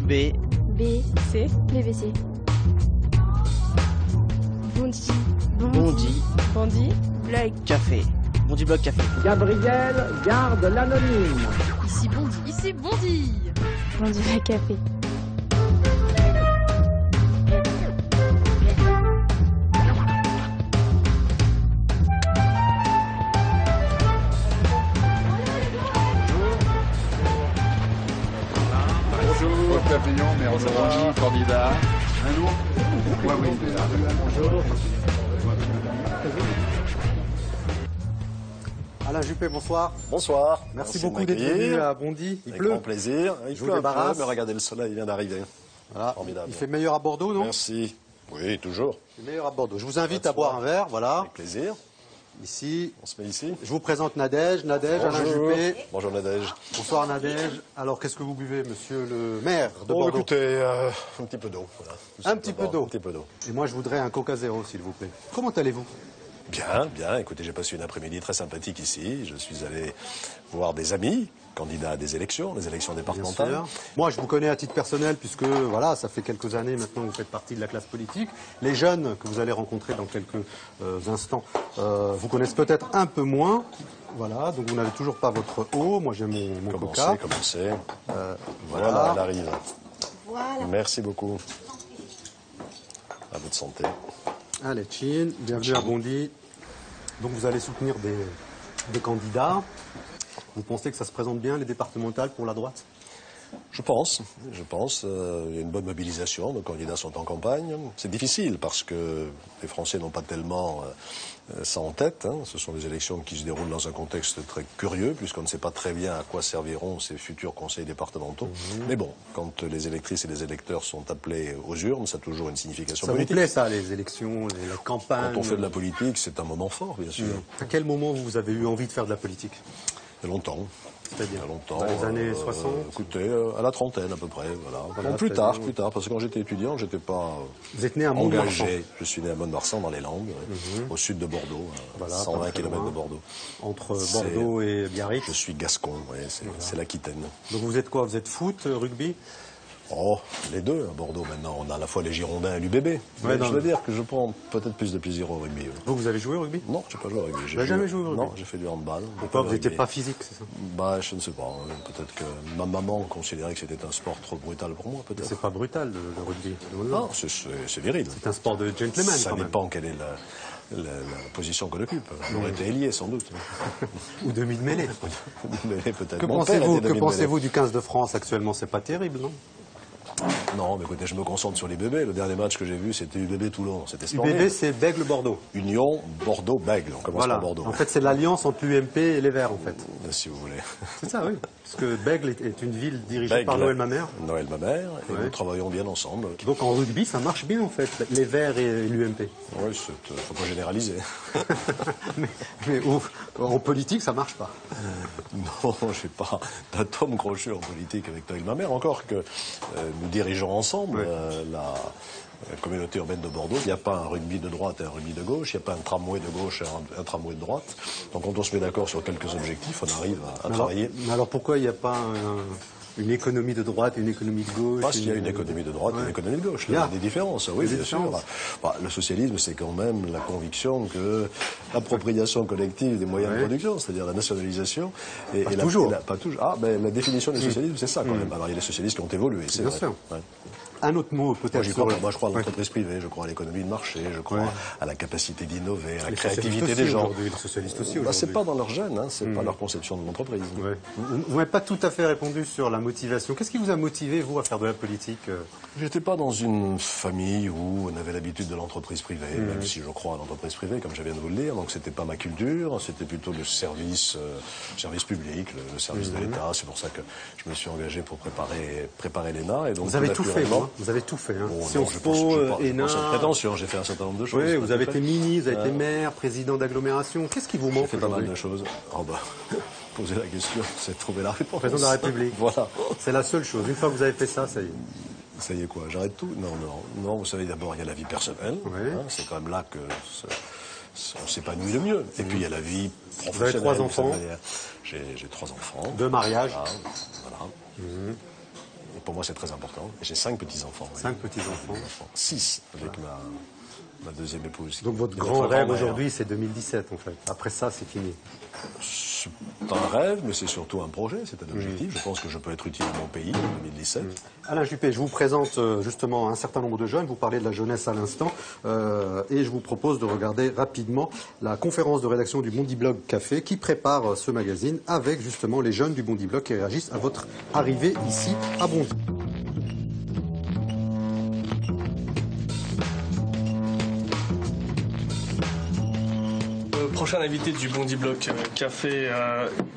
B. B. C. BBC. Bondy. Bondy. Bondy. Blog. Café. Bondy Blog Café. Gabriel garde l'anonyme. Ici Bondy. Ici Bondy. Bondy Blog Café. Bonjour, Papillon, merci. Bonjour, candidat. Un nom? Oui, bonjour. Alain Juppé, bonsoir. Bonsoir. Merci beaucoup d'être venu à Bondy. Il Avec pleut. grand plaisir. Il Je vous pleut un peu, débarrasse. mais regardez, le soleil vient d'arriver. Voilà. Formidable. Il fait meilleur à Bordeaux, non? Merci. Oui, toujours. Il fait meilleur à Bordeaux. Je vous invite à boire un verre, voilà. Avec plaisir. Ici. On se met ici. Je vous présente Nadège. Nadège, Alain Bonjour. Juppé. Bonjour Nadège. Bonsoir Nadège. Alors, qu'est-ce que vous buvez, monsieur le maire de Bon, Bordeaux? écoutez, un petit peu d'eau. Voilà. Un petit peu d'eau. Un petit peu d'eau. Et moi, je voudrais un Coca Zéro, s'il vous plaît. Comment allez-vous? Bien, bien. Écoutez, j'ai passé une après-midi très sympathique ici. Je suis allé voir des amis, candidats à des élections, les élections Bien départementales. sûr. Moi, je vous connais à titre personnel puisque, voilà, ça fait quelques années maintenant que vous faites partie de la classe politique. Les jeunes que vous allez rencontrer dans quelques instants vous connaissent peut-être un peu moins. Voilà, donc vous n'avez toujours pas votre eau. Moi, j'ai mon Coca. Commencez. Voilà. Voilà, elle arrive. Voilà. Merci beaucoup. À votre santé. Allez, Chin, bienvenue à Bondy. Donc vous allez soutenir des candidats. Vous pensez que ça se présente bien, les départementales, pour la droite? Je pense. Il y a une bonne mobilisation. Nos candidats sont en campagne. C'est difficile parce que les Français n'ont pas tellement ça en tête. Hein. Ce sont des élections qui se déroulent dans un contexte très curieux, puisqu'on ne sait pas très bien à quoi serviront ces futurs conseils départementaux. Mais bon, quand les électrices et les électeurs sont appelés aux urnes, ça a toujours une signification Ça vous politique. plaît, ça, les élections, la campagne? Quand on fait de la politique, c'est un moment fort, bien sûr. À quel moment vous avez eu envie de faire de la politique? Il y a longtemps. C'est-à-dire Il y a longtemps. dans les années 60? Écoutez, à la trentaine à peu près. Voilà. Voilà, Non, plus c'est-à-dire, tard, parce que quand j'étais étudiant, j'étais pas Vous êtes né à Mont-de-Marsan. engagé. Je suis né à Mont-de-Marsan dans les Landes, au sud de Bordeaux, Voilà, à 120 pas très km loin. de Bordeaux. Entre Bordeaux et Biarritz. Je suis gascon, ouais, c'est l'Aquitaine. Donc vous êtes quoi? Vous êtes foot, rugby? Oh, les deux à Bordeaux maintenant. On a à la fois les Girondins et l'UBB. Ouais, Je veux dire que je prends peut-être plus de plaisir au rugby. Vous avez joué au rugby? Non, je n'ai pas joué au rugby. Vous n'avez jamais joué au rugby? Non, j'ai fait du handball. Pourquoi vous n'étiez pas physique, c'est ça? Bah, je ne sais pas. Peut-être que ma maman considérait que c'était un sport trop brutal pour moi, peut-être. C'est pas brutal, le rugby. Non, c'est viril. C'est un sport de gentleman, Ça quand même. dépend quelle est la position qu'on occupe. On aurait été ailier, sans doute. Ou demi-de-mêlée. Mais peut-être. Que Mon père était demi-mêlée. pensez-vous du 15 de France actuellement? C'est pas terrible, non? Non, mais écoutez, je me concentre sur les bébés. Le dernier match que j'ai vu, c'était UBB Toulon. C'était splendide. UBB, c'est Bègle-Bordeaux. Union, Bordeaux, Bègle. On commence Voilà. par Bordeaux. En fait, c'est l'alliance entre l'UMP et les Verts, en fait. Si vous voulez. C'est ça, oui. Parce que Bègle est une ville dirigée Bègle, par Noël Mamère. Noël Mamère. Et Ouais. nous travaillons bien ensemble. Donc en rugby, ça marche bien, en fait, les Verts et l'UMP. Oui, faut pas généraliser. mais en politique, ça marche pas. Non, je n'ai pas d'atome crochu en politique avec Noël Mamère. Encore que nous dirigeons ensemble la communauté urbaine de Bordeaux. Il n'y a pas un rugby de droite et un rugby de gauche. Il n'y a pas un tramway de gauche et un tramway de droite. Donc quand on se met d'accord sur quelques objectifs, on arrive à travailler. Mais alors pourquoi il n'y a pas une économie de droite et une économie de gauche? Parce qu'il y a une économie de droite et une économie de gauche. Il y a des différences, oui, Des bien sûr. différences. Bah, le socialisme, c'est quand même la conviction que l'appropriation collective des moyens de production, c'est-à-dire la nationalisation... Pas toujours. Pas toujours. Ah, ben la définition du socialisme, c'est ça quand même. Alors il y a les socialistes qui ont évolué, c'est Bien vrai. sûr. Ouais. Un autre mot, peut-être. Moi, je crois à l'entreprise privée, je crois à l'économie de marché, je crois à la capacité d'innover, à la Les créativité socialistes des aussi gens. aujourd'hui, les socialistes aussi Bah, aujourd'hui. c'est pas dans leur gène, hein, c'est pas leur conception de l'entreprise. Ouais. Vous n'avez pas tout à fait répondu sur la motivation. Qu'est-ce qui vous a motivé, vous, à faire de la politique? J'étais pas dans une famille où on avait l'habitude de l'entreprise privée, même si je crois à l'entreprise privée, comme je viens de vous le dire. Donc c'était pas ma culture, c'était plutôt le service public, le service de l'État. C'est pour ça que je me suis engagé pour préparer l'ENA. Et donc, Vous avez tout fait, naturellement- vous, hein. Vous avez tout fait. Hein. Bon, non, Sciences je Po, pense- je pense- ENA. sans prétention, j'ai fait un certain nombre de choses. Oui, vous pas avez tout été ministre, vous avez été maire, président d'agglomération. Qu'est-ce qui vous J'ai manque fait pas mal aujourd'hui? de choses. Oh bah, poser la question, c'est de trouver la réponse. Président de la République. Voilà. C'est la seule chose. Une fois que vous avez fait ça, ça y est. Ça y est quoi, j'arrête tout? Non, vous savez, d'abord, il y a la vie personnelle. Ouais. Hein, c'est quand même là que on s'épanouit le mieux. Et puis, il y a la vie professionnelle. Vous avez 3 enfants? J'ai 3 enfants. 2 mariages. Voilà. Et pour moi, c'est très important. Et j'ai 5 petits-enfants. 5 petits-enfants. 6 avec ma deuxième épouse. Donc votre grand rêve aujourd'hui, c'est 2017 en fait. Après ça, c'est fini. C'est un rêve, mais c'est surtout un projet, c'est un objectif. Je pense que je peux être utile à mon pays en 2017. Alain Juppé, je vous présente justement un certain nombre de jeunes. Vous parlez de la jeunesse à l'instant. Et je vous propose de regarder rapidement la conférence de rédaction du Bondi Blog Café qui prépare ce magazine avec justement les jeunes du Bondi Blog qui réagissent à votre arrivée ici à Bondy. Prochain invité du Bondi Blog Café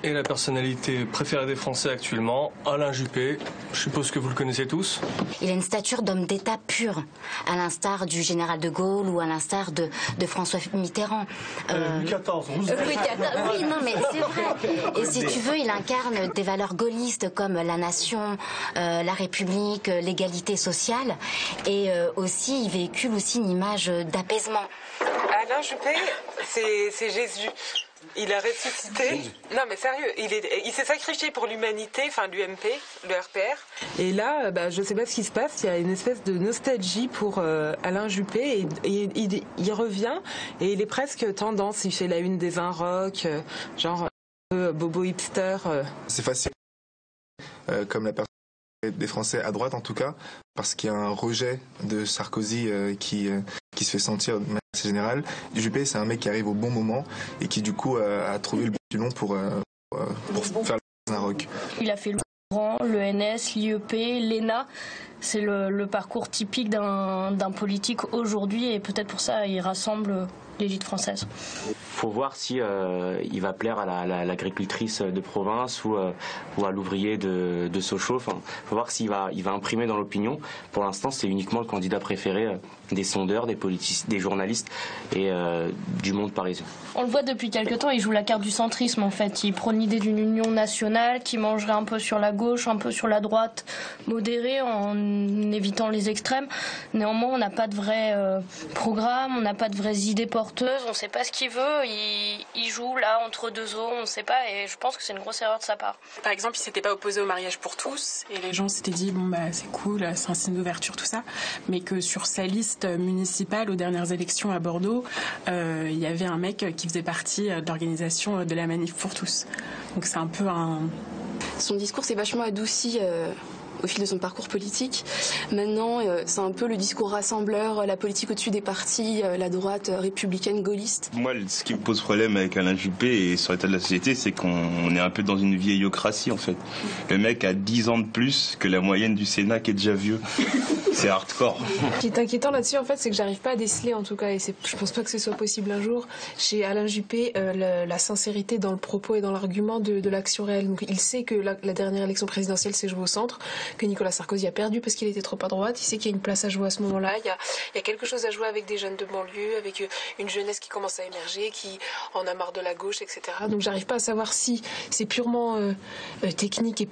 est la personnalité préférée des Français actuellement, Alain Juppé. Je suppose que vous le connaissez tous. Il a une stature d'homme d'État pur, à l'instar du général de Gaulle ou à l'instar de François Mitterrand. Louis XIV, oui, non, mais c'est vrai. Et si tu veux, il incarne des valeurs gaullistes comme la nation, la République, l'égalité sociale. Et aussi, il véhicule aussi une image d'apaisement. Alain Juppé, c'est Jésus. Il a ressuscité. Non mais sérieux, il s'est sacrifié pour l'humanité, enfin l'UMP, le RPR. Et là, je ne sais pas ce qui se passe, il y a une espèce de nostalgie pour Alain Juppé et il revient et il est presque tendance, il fait la une des Inrocks, genre un peu bobo hipster. C'est facile, comme la personne des Français à droite en tout cas, parce qu'il y a un rejet de Sarkozy qui se fait sentir de manière assez générale. Juppé, c'est un mec qui arrive au bon moment et qui du coup a trouvé le bon filon pour faire un rock. Il a fait le Grand, le NS, l'IEP, l'ENA. C'est le parcours typique d'un politique aujourd'hui et peut-être pour ça il rassemble l'élite française. Faut voir si il va plaire à l'agricultrice de province ou à l'ouvrier de Sochaux. Enfin, faut voir s'il va imprimer dans l'opinion. Pour l'instant, c'est uniquement le candidat préféré des sondeurs, des politiciens, des journalistes et du monde parisien. On le voit depuis quelque temps, il joue la carte du centrisme en fait. Il prône l'idée d'une union nationale qui mangerait un peu sur la gauche, un peu sur la droite, modérée en évitant les extrêmes. Néanmoins, on n'a pas de vrai programme, on n'a pas de vraies idées porteuses, on ne sait pas ce qu'il veut. Il joue là entre deux eaux, on ne sait pas, et je pense que c'est une grosse erreur de sa part. Par exemple, il s'était pas opposé au mariage pour tous, et les gens s'étaient dit c'est cool, c'est un signe d'ouverture tout ça, mais que sur sa liste municipale aux dernières élections à Bordeaux, il y avait un mec qui faisait partie de l'organisation de la manif pour tous. Donc c'est un peu Son discours s'est vachement adouci au fil de son parcours politique. Maintenant, c'est un peu le discours rassembleur, la politique au-dessus des partis, la droite républicaine gaulliste. Moi, ce qui me pose problème avec Alain Juppé et sur l'état de la société, c'est qu'on est un peu dans une vieillocratie, en fait. Le mec a 10 ans de plus que la moyenne du Sénat qui est déjà vieux. C'est hardcore. Ce qui est inquiétant là-dessus, en fait, c'est que j'arrive pas à déceler, en tout cas, et je pense pas que ce soit possible un jour, chez Alain Juppé, la sincérité dans le propos et dans l'argument de l'action réelle. Donc, il sait que la dernière élection présidentielle s'est jouée au centre, que Nicolas Sarkozy a perdu parce qu'il était trop à droite. Il sait qu'il y a une place à jouer à ce moment-là. Il y a quelque chose à jouer avec des jeunes de banlieue, avec une jeunesse qui commence à émerger, qui en a marre de la gauche, etc. Donc j'arrive pas à savoir si c'est purement technique et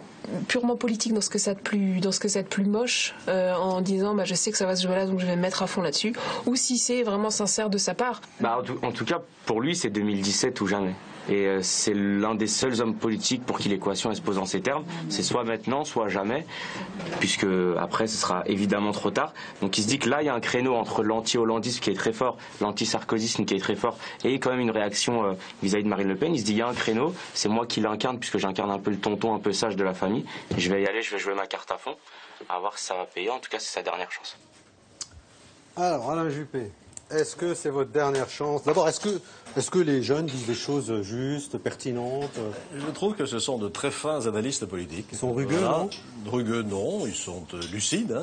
purement politique dans ce que ça de plus moche, en disant je sais que ça va se jouer là, donc je vais me mettre à fond là-dessus, ou si c'est vraiment sincère de sa part. En tout cas, pour lui, c'est 2017 ou jamais. Et c'est l'un des seuls hommes politiques pour qui l'équation se pose en ces termes. C'est soit maintenant, soit jamais, puisque après ce sera évidemment trop tard. Donc il se dit que là il y a un créneau entre l'anti-hollandisme qui est très fort, l'anti-sarkozisme qui est très fort, et quand même une réaction vis-à-vis de Marine Le Pen. Il se dit il y a un créneau, c'est moi qui l'incarne, puisque j'incarne un peu le tonton un peu sage de la famille. Et je vais y aller, je vais jouer ma carte à fond, à voir si ça va payer. En tout cas, c'est sa dernière chance. Alors Alain Juppé, est-ce que c'est votre dernière chance? D'abord, est-ce que les jeunes disent des choses justes, pertinentes? Je trouve que ce sont de très fins analystes politiques. Ils sont rugueux, non? Rugueux, non. Ils sont lucides.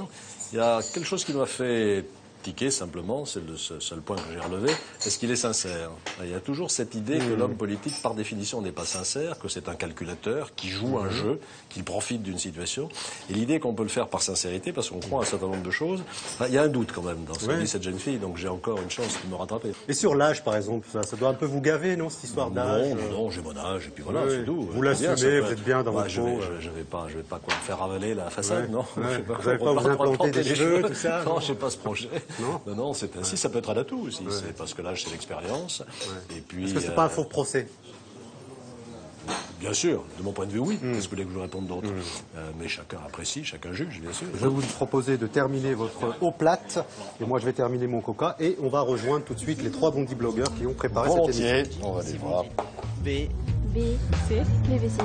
Il y a quelque chose qui m'a fait tiquer, simplement, c'est le seul point que j'ai relevé. Est-ce qu'il est sincère? Il y a toujours cette idée que l'homme politique, par définition, n'est pas sincère, que c'est un calculateur qui joue un jeu, qui profite d'une situation. Et l'idée qu'on peut le faire par sincérité, parce qu'on croit à un certain nombre de choses, il y a un doute quand même dans ce que dit cette jeune fille, donc j'ai encore une chance de me rattraper. Et sur l'âge, par exemple, ça doit un peu vous gaver, non, cette histoire d'âge? Non, j'ai mon âge, et puis voilà, c'est tout. Vous l'assumez, vous êtes bien dans votre peau. Je vais pas me faire avaler la façade, non. Vous n'allez pas vous implanter des cheveux, tout ça? Non, je n'ai pas ce projet. Non, c'est ainsi, ça peut être un atout aussi. C'est parce que l'âge, c'est l'expérience. Et puis, est-ce que c'est pas un faux procès? Bien sûr, de mon point de vue, oui. Qu'est-ce que vous voulez que je vous réponde d'autre? Mais chacun apprécie, chacun juge, bien sûr. Je vais vous proposer de terminer votre eau plate, et moi je vais terminer mon coca, et on va rejoindre tout de suite les 3 Bondy blogueurs qui ont préparé cette émission. On va les voir. B, C, les WC.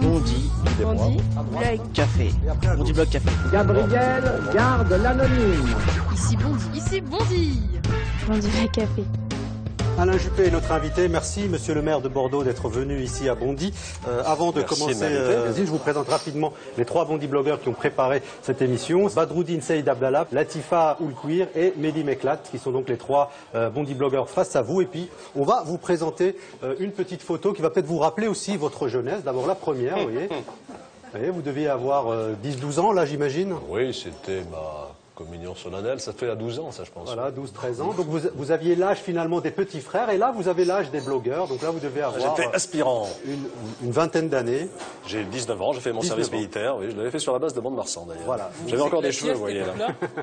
Bondy, Blog Café. Bondy Blog Café. Gabriel garde l'anonyme. Ici Bondy. Ici Bondy. Bondy Blog Café. Alain Juppé est notre invité. Merci, monsieur le maire de Bordeaux, d'être venu ici à Bondy. Avant de commencer, je vous présente rapidement les 3 Bondy blogueurs qui ont préparé cette émission. Badroudine Saïd Abdallah, Latifa Oulkouir et Mehdi Meklat, qui sont donc les 3 Bondy blogueurs face à vous. Et puis, on va vous présenter une petite photo qui va peut-être vous rappeler aussi votre jeunesse. D'abord la première, vous voyez. Vous voyez, vous deviez avoir 10-12 ans, là, j'imagine. Oui, c'était ma communion solennelle, ça fait à 12 ans, ça, je pense. Voilà, 12-13 ans. Donc vous aviez l'âge finalement des petits frères, et là vous avez l'âge des blogueurs. Donc là vous devez avoir. J'étais aspirant. Une vingtaine d'années. J'ai 19 ans, j'ai fait mon service militaire, oui, je l'avais fait sur la base de Mont-de-Marsan d'ailleurs. Voilà. J'avais encore des cheveux, vous voyez là.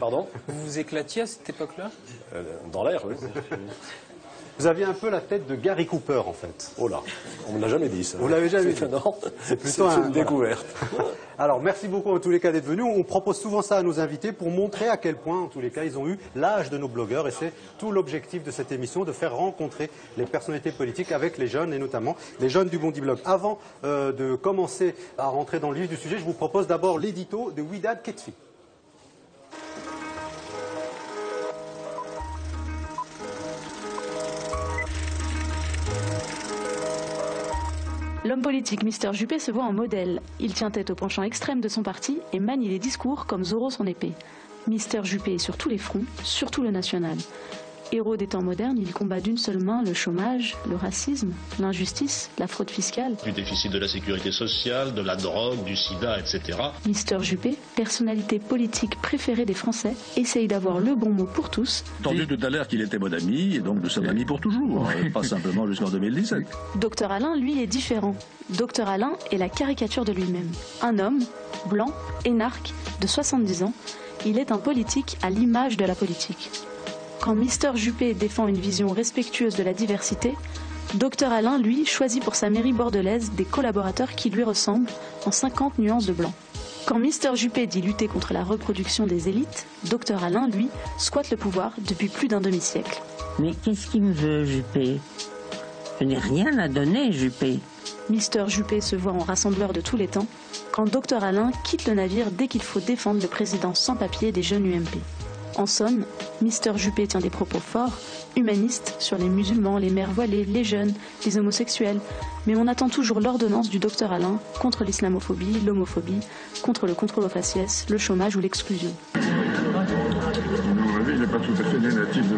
Pardon? Vous vous éclatiez à cette époque-là? Dans l'air, oui. Vous aviez un peu la tête de Gary Cooper, en fait. Oh là, on ne me l'a jamais dit, ça. Vous l'avez jamais dit? Non, c'est plutôt une découverte. Alors, merci beaucoup en tous les cas d'être venus. On propose souvent ça à nos invités pour montrer à quel point, en tous les cas, ils ont eu l'âge de nos blogueurs. Et c'est tout l'objectif de cette émission, de faire rencontrer les personnalités politiques avec les jeunes, et notamment les jeunes du Bondy Blog. Avant de commencer à rentrer dans le vif du sujet, je vous propose d'abord l'édito de Widad Ketfi. L'homme politique Mister Juppé se voit en modèle. Il tient tête au penchant extrême de son parti et manie les discours comme Zorro son épée. Mister Juppé est sur tous les fronts, surtout le national. Héros des temps modernes, il combat d'une seule main le chômage, le racisme, l'injustice, la fraude fiscale. Du déficit de la sécurité sociale, de la drogue, du sida, etc. Mister Juppé, personnalité politique préférée des Français, essaye d'avoir le bon mot pour tous. Entendu tout à l'heure qu'il était bon ami, et donc nous sommes amis pour toujours, pas simplement jusqu'en 2017. Docteur Alain, lui, est différent. Docteur Alain est la caricature de lui-même. Un homme, blanc, énarque, de 70 ans, il est un politique à l'image de la politique. Quand Mister Juppé défend une vision respectueuse de la diversité, Dr Alain, lui, choisit pour sa mairie bordelaise des collaborateurs qui lui ressemblent en 50 nuances de blanc. Quand Mister Juppé dit lutter contre la reproduction des élites, Dr Alain, lui, squatte le pouvoir depuis plus d'un demi-siècle. Mais qu'est-ce qu'il me veut, Juppé? Je n'ai rien à donner, Juppé. Mister Juppé se voit en rassembleur de tous les temps, quand Dr Alain quitte le navire dès qu'il faut défendre le président sans papier des jeunes UMP. En somme, Mister Juppé tient des propos forts, humanistes, sur les musulmans, les mères voilées, les jeunes, les homosexuels. Mais on attend toujours l'ordonnance du docteur Alain contre l'islamophobie, l'homophobie, contre le contrôle aux faciès, le chômage ou l'exclusion. À mon avis, il n'est pas tout à fait natif de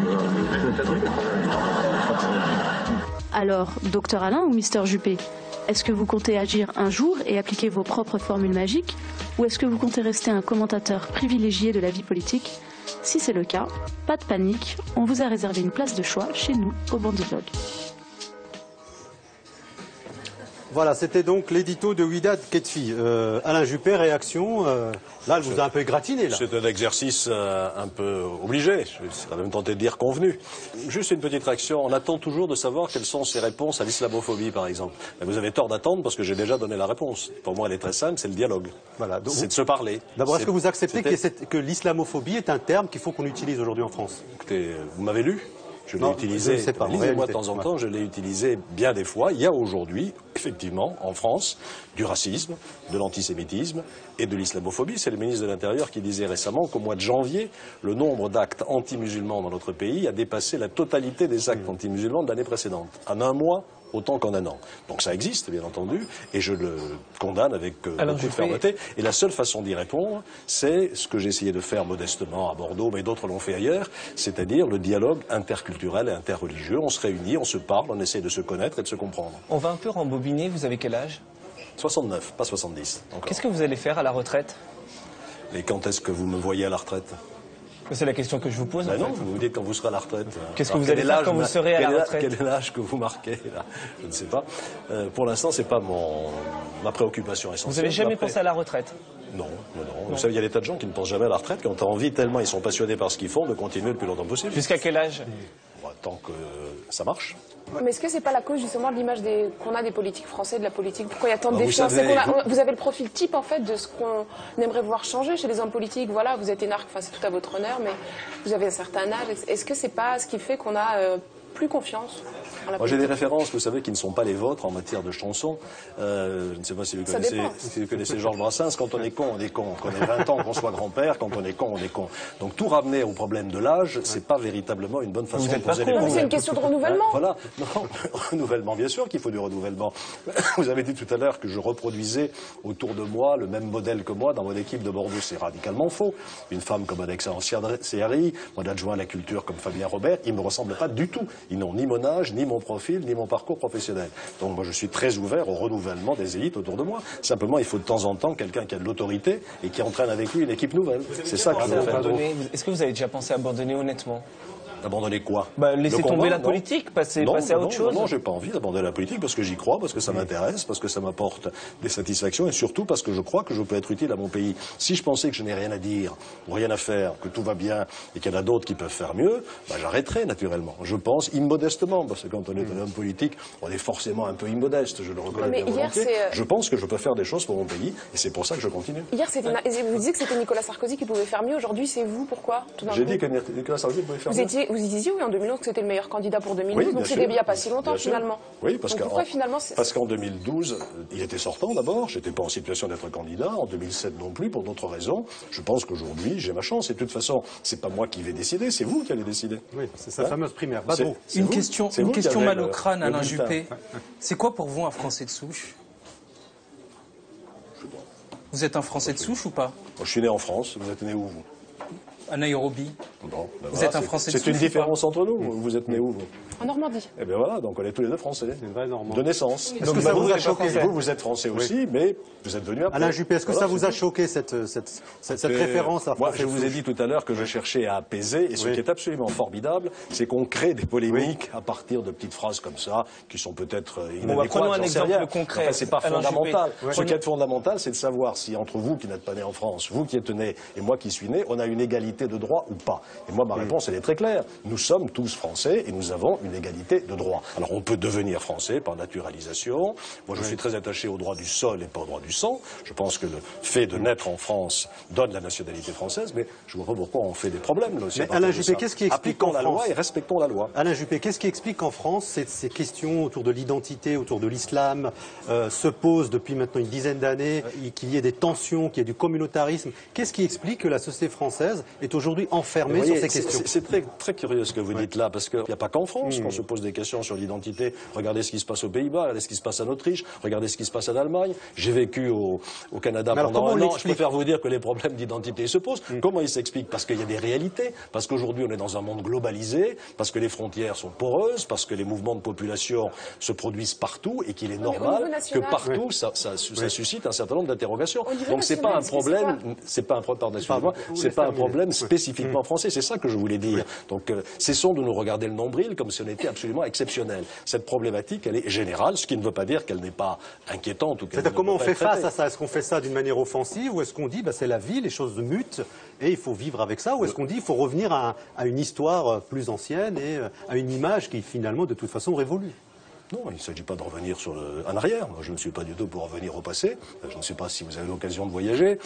Alors, docteur Alain ou Mister Juppé? Est-ce que vous comptez agir un jour et appliquer vos propres formules magiques? Ou est-ce que vous comptez rester un commentateur privilégié de la vie politique? Si c'est le cas, pas de panique, on vous a réservé une place de choix chez nous, au Bondy Blog. Voilà, c'était donc l'édito de Widad Ketfi. Alain Juppé, réaction. Là, je vous ai un peu égratigné. Là. C'est un exercice un peu obligé, je serais même tenté de dire convenu. Juste une petite réaction. On attend toujours de savoir quelles sont ses réponses à l'islamophobie, par exemple. Mais vous avez tort d'attendre parce que j'ai déjà donné la réponse. Pour moi, elle est très simple, c'est le dialogue. Voilà, c'est de se parler. D'abord, est-ce que vous acceptez que l'islamophobie est un terme qu'il faut qu'on utilise aujourd'hui en France? Écoutez, vous m'avez lu? Je l'ai utilisé, lisez-moi de temps en temps, je l'ai utilisé bien des fois. Il y a aujourd'hui, effectivement, en France, du racisme, de l'antisémitisme et de l'islamophobie. C'est le ministre de l'Intérieur qui disait récemment qu'au mois de janvier, le nombre d'actes anti-musulmans dans notre pays a dépassé la totalité des actes anti-musulmans de l'année précédente. En un mois, autant qu'en un an. Donc ça existe, bien entendu, et je le condamne avec beaucoup de fermeté. Et la seule façon d'y répondre, c'est ce que j'ai essayé de faire modestement à Bordeaux, mais d'autres l'ont fait ailleurs, c'est-à-dire le dialogue interculturel et interreligieux. On se réunit, on se parle, on essaie de se connaître et de se comprendre. On va un peu rembobiner, vous avez quel âge? 69, pas 70. Qu'est-ce que vous allez faire à la retraite? Et quand est-ce que vous me voyez à la retraite? C'est la question que je vous pose. Ben non, vous me dites quand vous serez à la retraite. Qu'est-ce que vous allez faire quand vous serez à la retraite? Quel est l'âge que vous marquez là? Je ne sais pas. Pour l'instant, c'est pas ma préoccupation essentielle. Vous n'avez jamais pensé à la retraite? Non. Vous savez, il y a des tas de gens qui ne pensent jamais à la retraite, qui ont envie tellement ils sont passionnés par ce qu'ils font de continuer le plus longtemps possible. Jusqu'à quel âge? Tant que ça marche. Mais est-ce que c'est pas la cause justement de l'image qu'on a des politiques français, de la politique? Pourquoi il y a tant de Vous défiance? savez, Vous avez le profil type en fait de ce qu'on aimerait voir changer chez les hommes politiques. Voilà, vous êtes énarque, enfin c'est tout à votre honneur, mais vous avez un certain âge. Est-ce que c'est pas ce qui fait qu'on a plus confiance en la Moi j'ai politique? des références, vous savez, qui ne sont pas les vôtres en matière de chansons. Je ne sais pas si vous connaissez Georges Brassens. Quand on est con, on est con. Qu'on ait 20 ans, qu'on soit grand-père, quand on est con, on est con. Donc tout ramener au problème de l'âge, c'est pas véritablement une bonne façon de poser les problèmes. C'est une question de renouvellement. Voilà, non, renouvellement, bien sûr qu'il faut du renouvellement. Vous avez dit tout à l'heure que je reproduisais autour de moi le même modèle que moi dans mon équipe de Bordeaux. C'est radicalement faux. Une femme comme Alexa Anciari, mon adjoint à la culture comme Fabien Robert, ils ne me ressemblent pas du tout. Ils n'ont ni mon âge, ni mon profil, ni mon parcours professionnel. Donc moi je suis très ouvert au renouvellement des élites autour de moi. Simplement il faut de temps en temps quelqu'un qui a de l'autorité et qui entraîne avec lui une équipe nouvelle. C'est ça qu'il faut faire. Est-ce que vous avez déjà pensé à abandonner honnêtement? Abandonner quoi? Laisser tomber la politique, passer à autre chose? Non, j'ai pas envie d'abandonner la politique parce que j'y crois, parce que ça m'intéresse, parce que ça m'apporte des satisfactions et surtout parce que je crois que je peux être utile à mon pays. Si je pensais que je n'ai rien à dire ou rien à faire, que tout va bien et qu'il y en a d'autres qui peuvent faire mieux, j'arrêterais naturellement. Je pense immodestement, parce que quand on est un homme politique, on est forcément un peu immodeste, je le reconnais bien volontiers. Je pense que je peux faire des choses pour mon pays et c'est pour ça que je continue. Hier, vous disiez que c'était Nicolas Sarkozy qui pouvait faire mieux. Aujourd'hui, c'est vous. Pourquoi? J'ai dit que Nicolas Sarkozy pouvait faire mieux. Vous disiez oui en 2011 que c'était le meilleur candidat pour 2012, oui, donc c'était il n'y a pas si longtemps finalement. Oui, parce qu'en 2012, il était sortant d'abord, j'étais pas en situation d'être candidat, en 2007 non plus, pour d'autres raisons. Je pense qu'aujourd'hui, j'ai ma chance et de toute façon, c'est pas moi qui vais décider, c'est vous qui allez décider. Oui, c'est sa fameuse primaire. Une question mal au crâne, Alain Juppé. C'est quoi pour vous un Français de souche? Vous êtes un Français de souche ou pas? Je suis né en France, vous êtes né où vous? À Nairobi. Bon, vous êtes un Français de souche? C'est une différence entre nous. Vous êtes né où vous? En Normandie. Eh bien voilà, donc on est tous les deux Français. De naissance. Est-ce que ça vous a choqué? Vous êtes français aussi, mais vous êtes venu après. Alain Juppé, est-ce que ça vous a choqué cette référence à Moi, je vous ai dit tout à l'heure que je cherchais à apaiser, et ce qui est absolument formidable, c'est qu'on crée des polémiques à partir de petites phrases comme ça, qui sont peut-être inadéquates. Prenons un exemple concret. Enfin, c'est pas fondamental. Ce qui est fondamental, c'est de savoir si entre vous qui n'êtes pas né en France, vous qui êtes né et moi qui suis né, on a une égalité de droit ou pas. Et moi, ma réponse, elle est très claire. Nous sommes tous français et nous avons une égalité de droit. Alors, on peut devenir français par naturalisation. Moi, je suis très attaché au droit du sol et pas au droit du sang. Je pense que le fait de naître en France donne la nationalité française, mais je vois pas pourquoi on fait des problèmes là aussi. Mais Alain Juppé, qu'est-ce qui explique qu'en France, la loi et respectons la loi. Alain Juppé, qu'est-ce qui explique qu'en France, ces questions autour de l'identité, autour de l'islam, se posent depuis maintenant une dizaine d'années, qu'il y ait des tensions, qu'il y ait du communautarisme? Qu'est-ce qui explique que la société française est aujourd'hui enfermée sur ces questions? C'est très, très curieux ce que vous dites là, parce qu'il n'y a pas qu'en France qu'on se pose des questions sur l'identité. Regardez ce qui se passe aux Pays-Bas, regardez ce qui se passe en Autriche, regardez ce qui se passe en Allemagne. J'ai vécu au Canada pendant un an. Je préfère vous dire que les problèmes d'identité se posent. Comment ils s'expliquent? Parce qu'il y a des réalités, parce qu'aujourd'hui on est dans un monde globalisé, parce que les frontières sont poreuses, parce que les mouvements de population se produisent partout et qu'il est normal que partout ça suscite un certain nombre d'interrogations. Donc c'est pas un problème, c'est pas un problème spécifiquement français. C'est ça que je voulais dire. Donc cessons de nous regarder le nombril comme si on était absolument exceptionnel. Cette problématique, elle est générale, ce qui ne veut pas dire qu'elle n'est pas inquiétante ou qu'elle ne comment on peut fait pas être face à ça? Est-ce qu'on fait ça d'une manière offensive ou est-ce qu'on dit c'est la vie, les choses mutent et il faut vivre avec ça? Ou est-ce qu'on dit il faut revenir à une histoire plus ancienne et à une image qui finalement de toute façon révolue? Non, il ne s'agit pas de revenir en arrière. Moi, je ne suis pas du tout pour revenir au passé. Je ne sais pas si vous avez l'occasion de voyager.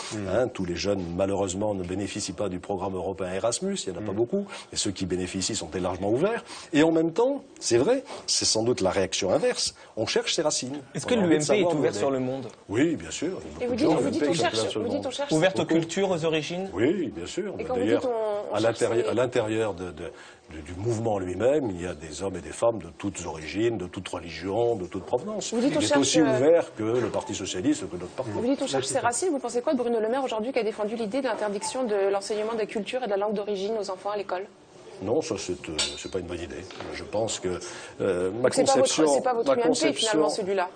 Tous les jeunes, malheureusement, ne bénéficient pas du programme européen Erasmus. Il n'y en a pas beaucoup. Et ceux qui bénéficient sont largement ouverts. Et en même temps, c'est vrai, c'est sans doute la réaction inverse. On cherche ses racines. Est-ce que l'UMP est ouvert sur le monde? Oui, bien sûr. Et vous dites on cherche... Ouverte aux cultures, aux origines? Oui, bien sûr. D'ailleurs, à l'intérieur du mouvement lui-même, il y a des hommes et des femmes de toutes origines, de toutes religions, de toute provenance. Il est aussi ouvert que le Parti socialiste, que notre parti. Vous dites on cherche ses racines, vous pensez quoi de Bruno Le Maire aujourd'hui qui a défendu l'idée de l'interdiction de l'enseignement des cultures et de la langue d'origine aux enfants à l'école? Non, ça c'est pas une bonne idée. Je pense que ma conception... C'est pas votre UMP finalement celui-là?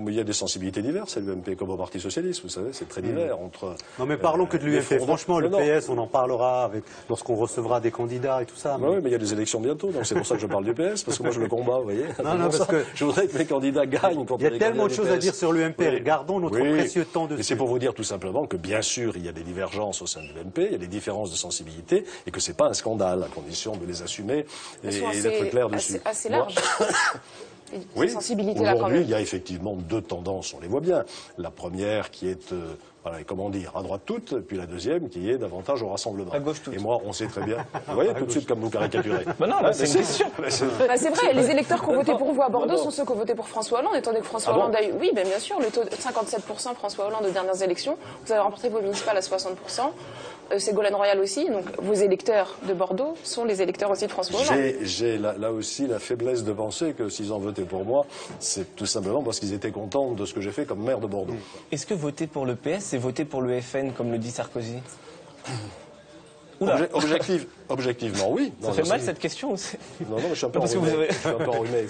il y a des sensibilités diverses à l'UMP, comme au Parti Socialiste, vous savez, c'est très divers entre... Non mais parlons que de l'UMP, franchement, le PS, on en parlera lorsqu'on recevra des candidats et tout ça. Oui, mais il y a des élections bientôt, donc c'est pour ça que je parle du PS, parce que moi je le combats, vous voyez. Non, parce que... Je voudrais que mes candidats gagnent contre les candidats. Il y a tellement de choses à dire sur l'UMP, regardons notre précieux temps dessus. Et c'est pour vous dire tout simplement que bien sûr, il y a des divergences au sein de l'UMP, il y a des différences de sensibilité, et que c'est pas un scandale, à condition de les assumer et d'être clair dessus. Assez large. Oui, aujourd'hui, il y a effectivement deux tendances, on les voit bien. La première qui est, comment dire, à droite toute, puis la deuxième qui est davantage au rassemblement. À gauche toute. Et moi, on sait très bien. Vous voyez tout de suite comme vous caricaturez. Non, c'est une question. C'est vrai, les électeurs qui ont voté pour vous à Bordeaux sont ceux qui ont voté pour François Hollande, étant donné que François Hollande a eu... Oui, bien sûr, le taux de 57% François Hollande aux dernières élections. Vous avez remporté vos municipales à 60%. Ségolène Royal aussi, donc vos électeurs de Bordeaux sont les électeurs aussi de François Hollande. J'ai là aussi la faiblesse de penser que s'ils ont voté pour moi, c'est tout simplement parce qu'ils étaient contents de ce que j'ai fait comme maire de Bordeaux. Est-ce que voter pour le PS, c'est voter pour le FN, comme le dit Sarkozy? Objectivement, oui. Ça fait mal cette question aussi. Non, je suis un peu enrhumé. Je suis un peu enrhumé.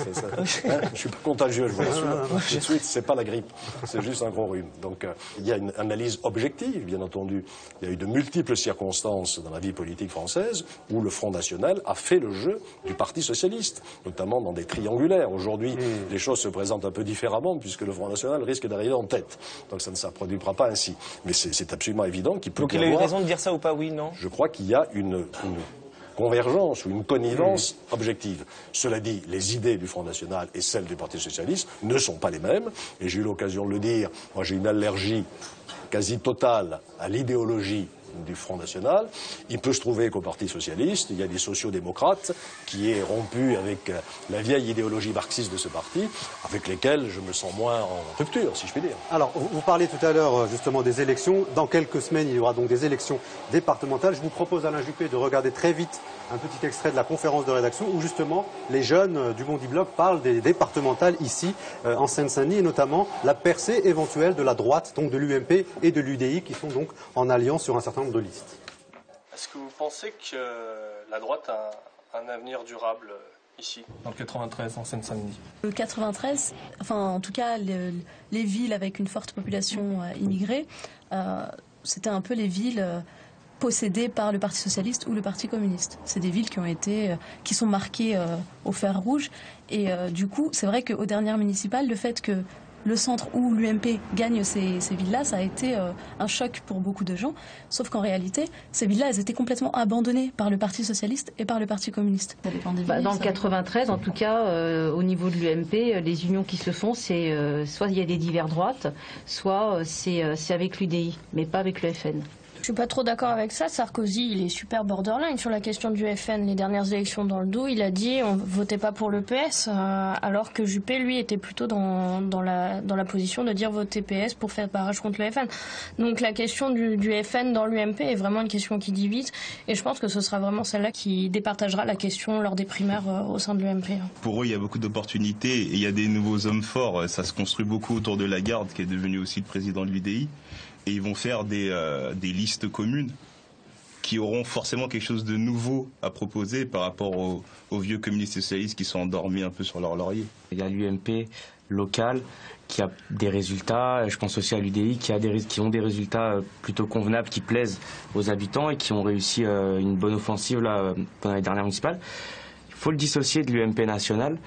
Je suis pas contagieux, je vous rassure. Tout de suite, c'est pas la grippe, c'est juste un gros rhume. Donc, il y a une analyse objective, bien entendu. Il y a eu de multiples circonstances dans la vie politique française où le Front National a fait le jeu du Parti Socialiste, notamment dans des triangulaires. Aujourd'hui, les choses se présentent un peu différemment puisque le Front National risque d'arriver en tête. Donc, ça ne se reproduira pas ainsi. Mais c'est absolument évident qu'il peut y avoir... Donc, il a eu raison de dire ça ou pas, oui, non? Je crois qu'il y a une convergence ou une connivence objective. Cela dit, les idées du Front National et celles du Parti Socialiste ne sont pas les mêmes. Et j'ai eu l'occasion de le dire, moi j'ai une allergie quasi totale à l'idéologie du Front National. Il peut se trouver qu'au Parti Socialiste, il y a des sociodémocrates qui aient rompu avec la vieille idéologie marxiste de ce parti, avec lesquels je me sens moins en rupture, si je puis dire. Alors, vous parlez tout à l'heure justement des élections. Dans quelques semaines, il y aura donc des élections départementales. Je vous propose, Alain Juppé, de regarder très vite un petit extrait de la conférence de rédaction où justement les jeunes du Bondi Bloc parlent des départementales ici en Seine-Saint-Denis et notamment la percée éventuelle de la droite, donc de l'UMP et de l'UDI qui sont donc en alliance sur un certain nombre de listes. Est-ce que vous pensez que la droite a un avenir durable ici, dans le 93, en Seine-Saint-Denis? Le 93, enfin en tout cas les villes avec une forte population immigrée, c'était un peu les villes possédées par le Parti Socialiste ou le Parti Communiste. C'est des villes qui sont marquées au fer rouge et du coup c'est vrai qu'aux dernières municipales, le fait que le centre où l'UMP gagne ces villes-là, ça a été un choc pour beaucoup de gens. Sauf qu'en réalité, ces villes-là, elles étaient complètement abandonnées par le Parti Socialiste et par le Parti Communiste. Dans le 93, en tout cas, au niveau de l'UMP, les unions qui se font, c'est soit il y a des divers droites, soit c'est avec l'UDI, mais pas avec le FN. Je suis pas trop d'accord avec ça. Sarkozy, il est super borderline sur la question du FN. Les dernières élections dans le Doubs, il a dit on votait pas pour le PS, alors que Juppé, lui, était plutôt dans la position de dire votez PS pour faire barrage contre le FN. Donc la question du FN dans l'UMP est vraiment une question qui divise, et je pense que ce sera vraiment celle-là qui départagera la question lors des primaires au sein de l'UMP. Pour eux, il y a beaucoup d'opportunités et il y a des nouveaux hommes forts. Ça se construit beaucoup autour de Lagarde, qui est devenu aussi le président de l'UDI. Et ils vont faire des listes communes qui auront forcément quelque chose de nouveau à proposer par rapport aux vieux communistes et socialistes qui sont endormis un peu sur leur laurier. Il y a l'UMP local qui a des résultats, je pense aussi à l'UDI qui ont des résultats plutôt convenables, qui plaisent aux habitants et qui ont réussi une bonne offensive là, pendant les dernières municipales. Il faut le dissocier de l'UMP nationale,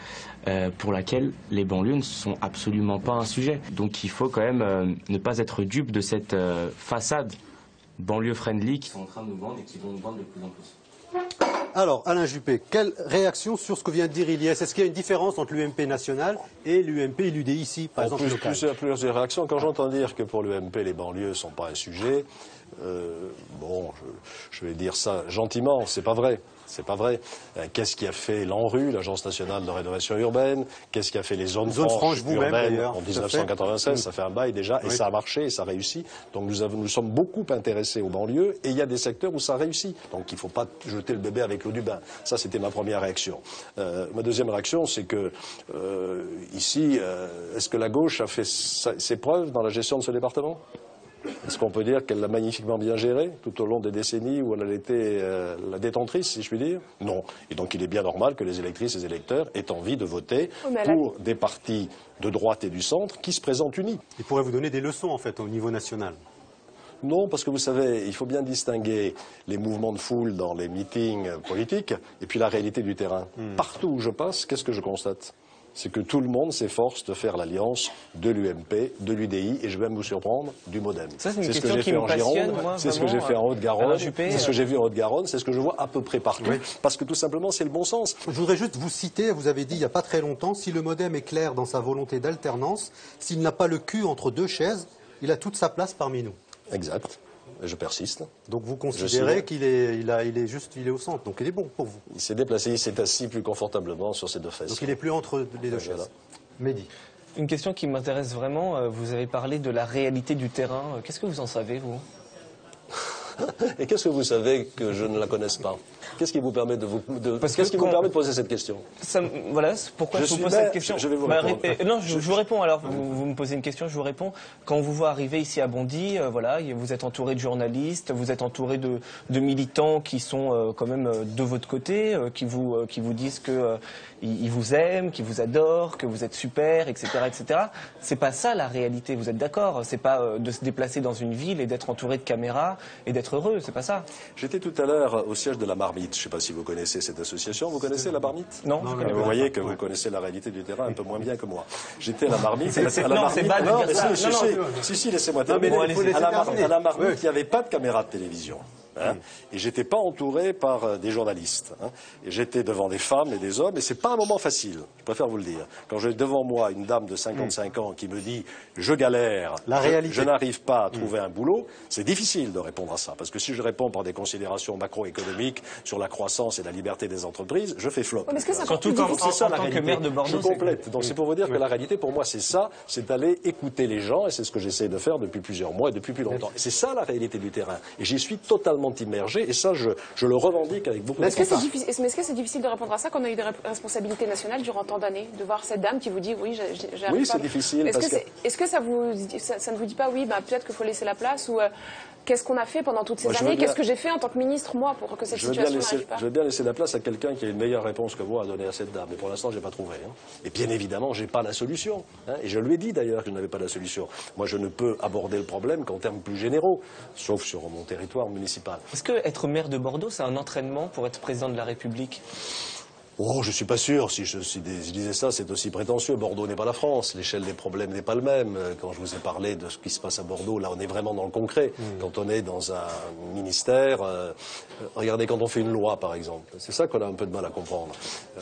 pour laquelle les banlieues ne sont absolument pas un sujet. Donc il faut quand même ne pas être dupe de cette façade banlieue friendly qui sont en train de nous vendre et qui vont nous vendre de plus en plus. Alors, Alain Juppé, quelle réaction sur ce que vient de dire Ilyes? Est-ce qu'il y a une différence entre l'UMP national et l'UMP et l'UDI ici, par exemple, local? Plusieurs réactions. Quand j'entends dire que pour l'UMP, les banlieues ne sont pas un sujet, je vais dire ça gentiment, c'est pas vrai. C'est pas vrai. Qu'est-ce qui a fait l'ANRU, l'Agence nationale de rénovation urbaine? Qu'est-ce qui a fait les zones franches urbaines en 1996? Ça fait un bail déjà, et ça a marché, et ça a réussi. Donc nous sommes beaucoup intéressés aux banlieues, et il y a des secteurs où ça réussit. Donc il ne faut pas jeter le bébé avec l'eau du bain. Ça, c'était ma première réaction. Ma deuxième réaction, c'est que ici, est-ce que la gauche a fait ses preuves dans la gestion de ce département? Est-ce qu'on peut dire qu'elle l'a magnifiquement bien géré tout au long des décennies où elle a été la détentrice, si je puis dire? Non. Et donc il est bien normal que les électrices et les électeurs aient envie de voter pour des partis de droite et du centre qui se présentent unis. Il pourrait vous donner des leçons, en fait, au niveau national. Non, parce que vous savez, il faut bien distinguer les mouvements de foule dans les meetings politiques et puis la réalité du terrain. Partout où je passe, qu'est-ce que je constate? C'est que tout le monde s'efforce de faire l'alliance de l'UMP, de l'UDI, et je vais même vous surprendre, du MoDem. C'est ce que j'ai fait en Gironde, c'est ce que j'ai fait en Haute-Garonne, c'est ce que j'ai vu en Haute-Garonne, c'est ce que je vois à peu près partout, parce que tout simplement c'est le bon sens. Je voudrais juste vous citer, vous avez dit il n'y a pas très longtemps, si le MoDem est clair dans sa volonté d'alternance, s'il n'a pas le cul entre deux chaises, il a toute sa place parmi nous. Exact. Je persiste. Donc vous considérez qu'il est, il est au centre, donc il est bon pour vous. Il s'est déplacé, il s'est assis plus confortablement sur ses deux fesses. Donc il n'est plus entre les deux chaises. Mehdi. Une question qui m'intéresse vraiment, vous avez parlé de la réalité du terrain. Qu'est-ce que vous en savez, vous? Et qu'est-ce que vous savez que je ne la connaisse pas? Qu'est-ce qui vous permet de poser cette question? Voilà, pourquoi je vous pose cette question? Je vais vous répondre. Non, je vous réponds alors. Vous me posez une question, je vous réponds. Quand on vous voit arriver ici à Bondy, voilà, vous êtes entouré de journalistes, vous êtes entouré de militants qui sont quand même de votre côté, qui vous disent que ils vous aiment, qu'ils vous adorent, que vous êtes super, etc., etc. C'est pas ça la réalité. Vous êtes d'accord? C'est pas de se déplacer dans une ville et d'être entouré de caméras et d'être heureux. C'est pas ça. J'étais tout à l'heure au siège de la Marmite. Je ne sais pas si vous connaissez cette association. Vous connaissez la Marmite? Non. Vous voyez que vous connaissez la réalité du terrain un peu moins bien que moi. J'étais à la Marmite. Si, laissez-moi terminer. À la Marmite, il n'y avait pas de caméra de télévision. Et j'étais pas entouré par des journalistes. Et j'étais devant des femmes et des hommes, et c'est pas un moment facile, je préfère vous le dire. Quand j'ai devant moi une dame de 55 ans qui me dit « je galère, je n'arrive pas à trouver un boulot », c'est difficile de répondre à ça. Parce que si je réponds par des considérations macroéconomiques sur la croissance et la liberté des entreprises, je fais flop. Surtout en tant que maire de Bordeaux. Je complète. Donc c'est pour vous dire que la réalité pour moi c'est ça, c'est d'aller écouter les gens, et c'est ce que j'essaie de faire depuis plusieurs mois et depuis plus longtemps. C'est ça la réalité du terrain. Et j'y suis totalement immergé, et ça je le revendique avec beaucoup de confiance. Mais est-ce que c'est difficile de répondre à ça quand on a eu des responsabilités nationales durant tant d'années, de voir cette dame qui vous dit oui, j'arrive pas. Oui, c'est difficile. Est-ce que ça ne vous dit pas oui, peut-être qu'il faut laisser la place, ou qu'est-ce qu'on a fait pendant toutes ces années? Qu'est-ce que j'ai fait en tant que ministre, moi, pour que cette situation n'arrive pas? Je veux bien laisser la place à quelqu'un qui a une meilleure réponse que moi à donner à cette dame. Mais pour l'instant, je n'ai pas trouvé. Et bien évidemment, je n'ai pas la solution. Et je lui ai dit d'ailleurs que je n'avais pas la solution. Moi, je ne peux aborder le problème qu'en termes plus généraux, sauf sur mon territoire municipal. Est-ce que être maire de Bordeaux, c'est un entraînement pour être président de la République? Oh, je suis pas sûr. Si je disais ça, c'est aussi prétentieux. Bordeaux n'est pas la France. L'échelle des problèmes n'est pas le même. Quand je vous ai parlé de ce qui se passe à Bordeaux, là, on est vraiment dans le concret. Quand on est dans un ministère, regardez quand on fait une loi, par exemple. C'est ça qu'on a un peu de mal à comprendre.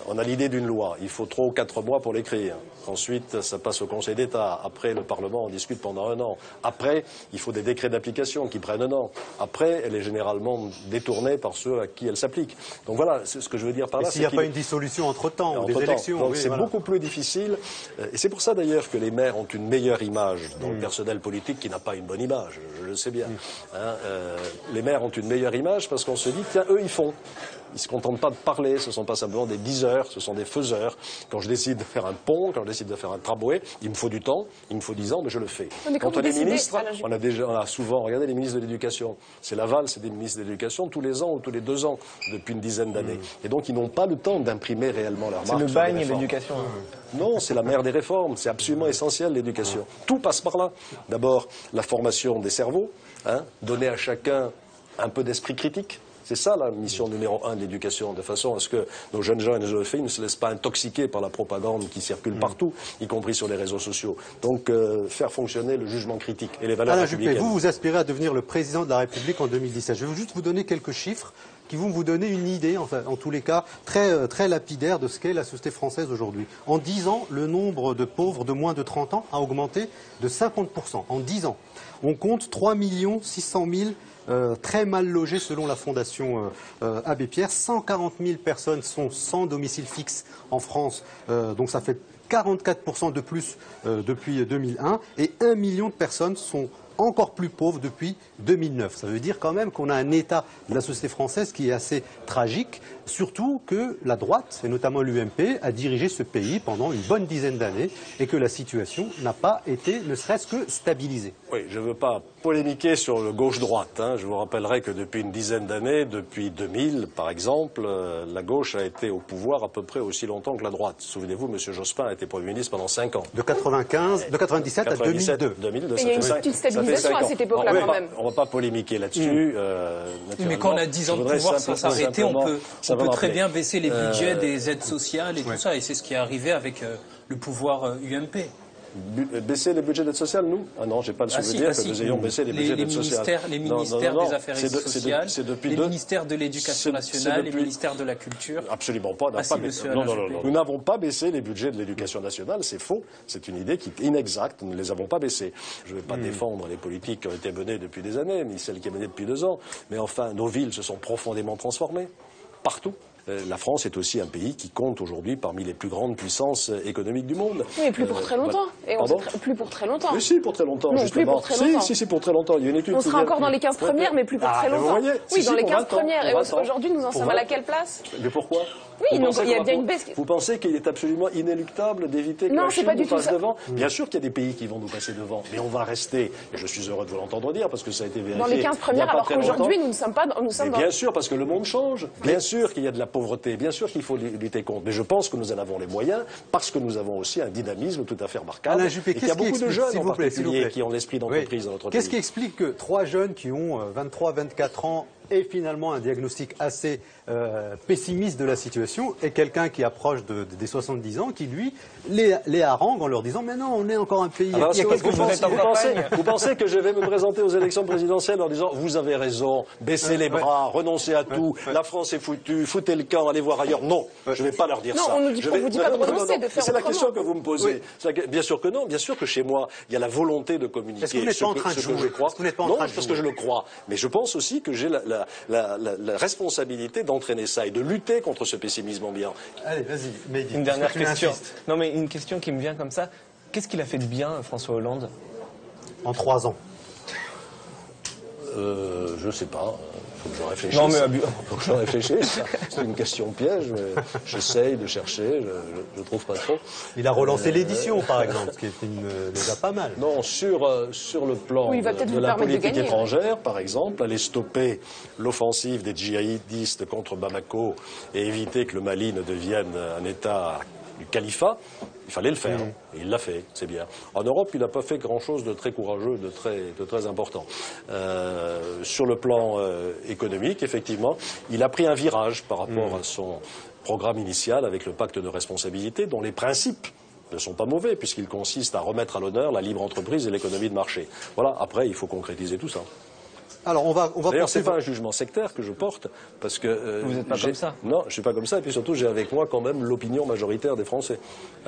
On a l'idée d'une loi. Il faut 3 ou 4 mois pour l'écrire. Ensuite, ça passe au Conseil d'État. Après, le Parlement en discute pendant 1 an. Après, il faut des décrets d'application qui prennent 1 an. Après, elle est généralement détournée par ceux à qui elle s'applique. Donc voilà, c'est ce que je veux dire par là. S'il n'y a pas une dissolution entre-temps, ou des élections. Donc c'est beaucoup plus difficile. Et c'est pour ça d'ailleurs que les maires ont une meilleure image dans le personnel politique qui n'a pas une bonne image, je le sais bien. Les maires ont une meilleure image parce qu'on se dit, tiens, eux ils font. Ils ne se contentent pas de parler, ce ne sont pas simplement des diseurs, ce sont des faiseurs. Quand je décide de faire un pont, quand je décide de faire un tramway, il me faut du temps, il me faut 10 ans, mais je le fais. Quand on est ministre, on a souvent regardé les ministres de l'Éducation. C'est la valse des ministres de l'Éducation tous les ans ou tous les 2 ans depuis une dizaine d'années. Et donc ils n'ont pas le temps d'imprimer réellement leur marque. C'est le bagne et l'éducation. Non, c'est la mère des réformes. C'est absolument essentiel l'éducation. Tout passe par là. D'abord, la formation des cerveaux, donner à chacun un peu d'esprit critique. C'est ça la mission numéro 1 de l'éducation, de façon à ce que nos jeunes gens et nos jeunes filles ne se laissent pas intoxiquer par la propagande qui circule partout, y compris sur les réseaux sociaux. Donc faire fonctionner le jugement critique et les valeurs républicaines. Alain Juppé, vous aspirez à devenir le président de la République en 2017. Je vais juste vous donner quelques chiffres qui vont vous donner une idée, enfin, en tous les cas, très lapidaire de ce qu'est la société française aujourd'hui. En 10 ans, le nombre de pauvres de moins de 30 ans a augmenté de 50%. En 10 ans. On compte 3 600 000 très mal logés selon la Fondation Abbé Pierre. 140 000 personnes sont sans domicile fixe en France, donc ça fait 44% de plus depuis 2001. Et 1 million de personnes sont encore plus pauvre depuis 2009. Ça veut dire quand même qu'on a un état de la société française qui est assez tragique, surtout que la droite, et notamment l'UMP, a dirigé ce pays pendant une bonne dizaine d'années et que la situation n'a pas été, ne serait-ce que stabilisée. Oui, je ne veux pas polémiquer sur le gauche-droite. Je vous rappellerai que depuis une dizaine d'années, depuis 2000 par exemple, la gauche a été au pouvoir à peu près aussi longtemps que la droite. Souvenez-vous, M. Jospin a été Premier ministre pendant 5 ans. De 97 à 2002. Il y a une petite stabilisation à cette époque-là quand même. On ne va pas polémiquer là-dessus. Mais quand on a 10 ans de pouvoir sans s'arrêter, on peut très bien baisser les budgets des aides sociales et tout ça. Et c'est ce qui est arrivé avec le pouvoir UMP. Baisser les budgets d'aide sociale, nous? Ah non, j'ai pas le souvenir que nous ayons baissé les budgets d'aide sociale. Les ministères des Affaires sociales, les ministères de l'Éducation nationale, les ministères de la Culture. Absolument pas. Non. Nous n'avons pas baissé les budgets de l'Éducation nationale, c'est faux. C'est une idée qui est inexacte. Nous ne les avons pas baissés. Je ne vais pas défendre les politiques qui ont été menées depuis des années, ni celles qui sont menées depuis 2 ans. Mais enfin, nos villes se sont profondément transformées. Partout. La France est aussi un pays qui compte aujourd'hui parmi les plus grandes puissances économiques du monde. Oui, plus pour très longtemps. Et plus pour très longtemps. Mais si, pour très longtemps, non, justement. Plus pour très longtemps. Si, pour très longtemps. Il y a une étude. On sera encore dans les 15 premières, mais plus pour très longtemps. Vous voyez, oui, dans les 15 premières. Et aujourd'hui, nous en sommes à laquelle place? Mais pourquoi? Oui, donc il y a bien une baisse. Vous pensez qu'il est absolument inéluctable d'éviter que la Chine nous passe devant? Bien sûr qu'il y a des pays qui vont nous passer devant, mais on va rester, et je suis heureux de vous l'entendre dire, parce que ça a été vérifié. Dans les 15 premières, alors qu'aujourd'hui, nous ne sommes pas dans... Bien sûr, parce que le monde change. Bien sûr qu'il y a de la pauvreté. Bien sûr qu'il faut lutter contre. Mais je pense que nous en avons les moyens, parce que nous avons aussi un dynamisme tout à fait remarquable. Alain Juppé, et qu'il y a beaucoup de jeunes, en particulier, qui ont l'esprit d'entreprise dans notre pays. Qu'est-ce qui explique que 3 jeunes qui ont 23, 24 ans et finalement un diagnostic assez pessimiste de la situation, et quelqu'un qui approche des 70 ans, qui lui les harangue en leur disant mais non, on est encore un pays. Alors, vous pensez que je vais me présenter aux élections présidentielles en disant vous avez raison, baissez les bras, renoncez à tout, la France est foutue, foutez le camp, allez voir ailleurs. Non, je ne vais pas leur dire ça. Non, on ne vous dit pas de renoncer, de faire c'est la question que vous me posez. Bien sûr que non, bien sûr que chez moi, il y a la volonté de communiquer. Est-ce que vous n'êtes pas en train de jouer? Non, parce que je le crois. Mais je pense aussi que j'ai la responsabilité d'entraîner ça et de lutter contre ce pessimisme ambiant. Allez, vas-y, Mehdi. Une dernière question. Non, mais une question qui me vient comme ça. Qu'est-ce qu'il a fait de bien, François Hollande? En 3 ans. Je sais pas. Faut que je réfléchisse. Non, mais faut que je réfléchisse. C'est une question piège. J'essaye de chercher. Je trouve pas trop. Il a relancé l'édition, par exemple, ce qui est déjà pas mal. Non, sur le plan de la politique étrangère, par exemple, aller stopper l'offensive des djihadistes contre Bamako et éviter que le Mali ne devienne un État du califat. Il fallait le faire, et il l'a fait, c'est bien. En Europe, il n'a pas fait grand-chose de très courageux, de très important. Sur le plan économique, effectivement, il a pris un virage par rapport à son programme initial avec le pacte de responsabilité, dont les principes ne sont pas mauvais, puisqu'ils consistent à remettre à l'honneur la libre entreprise et l'économie de marché. Voilà, après, il faut concrétiser tout ça. Alors on va D'ailleurs, c'est pas un jugement sectaire que je porte, parce que vous n'êtes pas comme ça. Non, je suis pas comme ça, et puis surtout j'ai avec moi quand même l'opinion majoritaire des Français.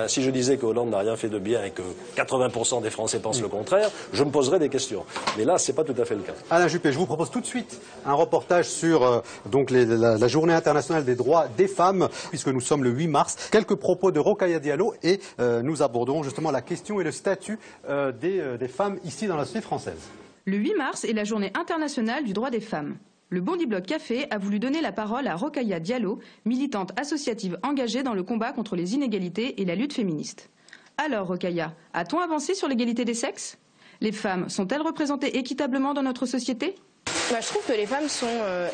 Si je disais que Hollande n'a rien fait de bien et que 80% des Français pensent le contraire, je me poserais des questions. Mais là, c'est pas tout à fait le cas. Alain Juppé, je vous propose tout de suite un reportage sur la Journée internationale des droits des femmes, puisque nous sommes le 8 mars. Quelques propos de Rokhaya Diallo et nous abordons justement la question et le statut des femmes ici dans la société française. Le 8 mars est la journée internationale du droit des femmes. Le Bondi Blog Café a voulu donner la parole à Rokhaya Diallo, militante associative engagée dans le combat contre les inégalités et la lutte féministe. Alors Rokhaya, a-t-on avancé sur l'égalité des sexes? Les femmes sont-elles représentées équitablement dans notre société? Je trouve que les femmes sont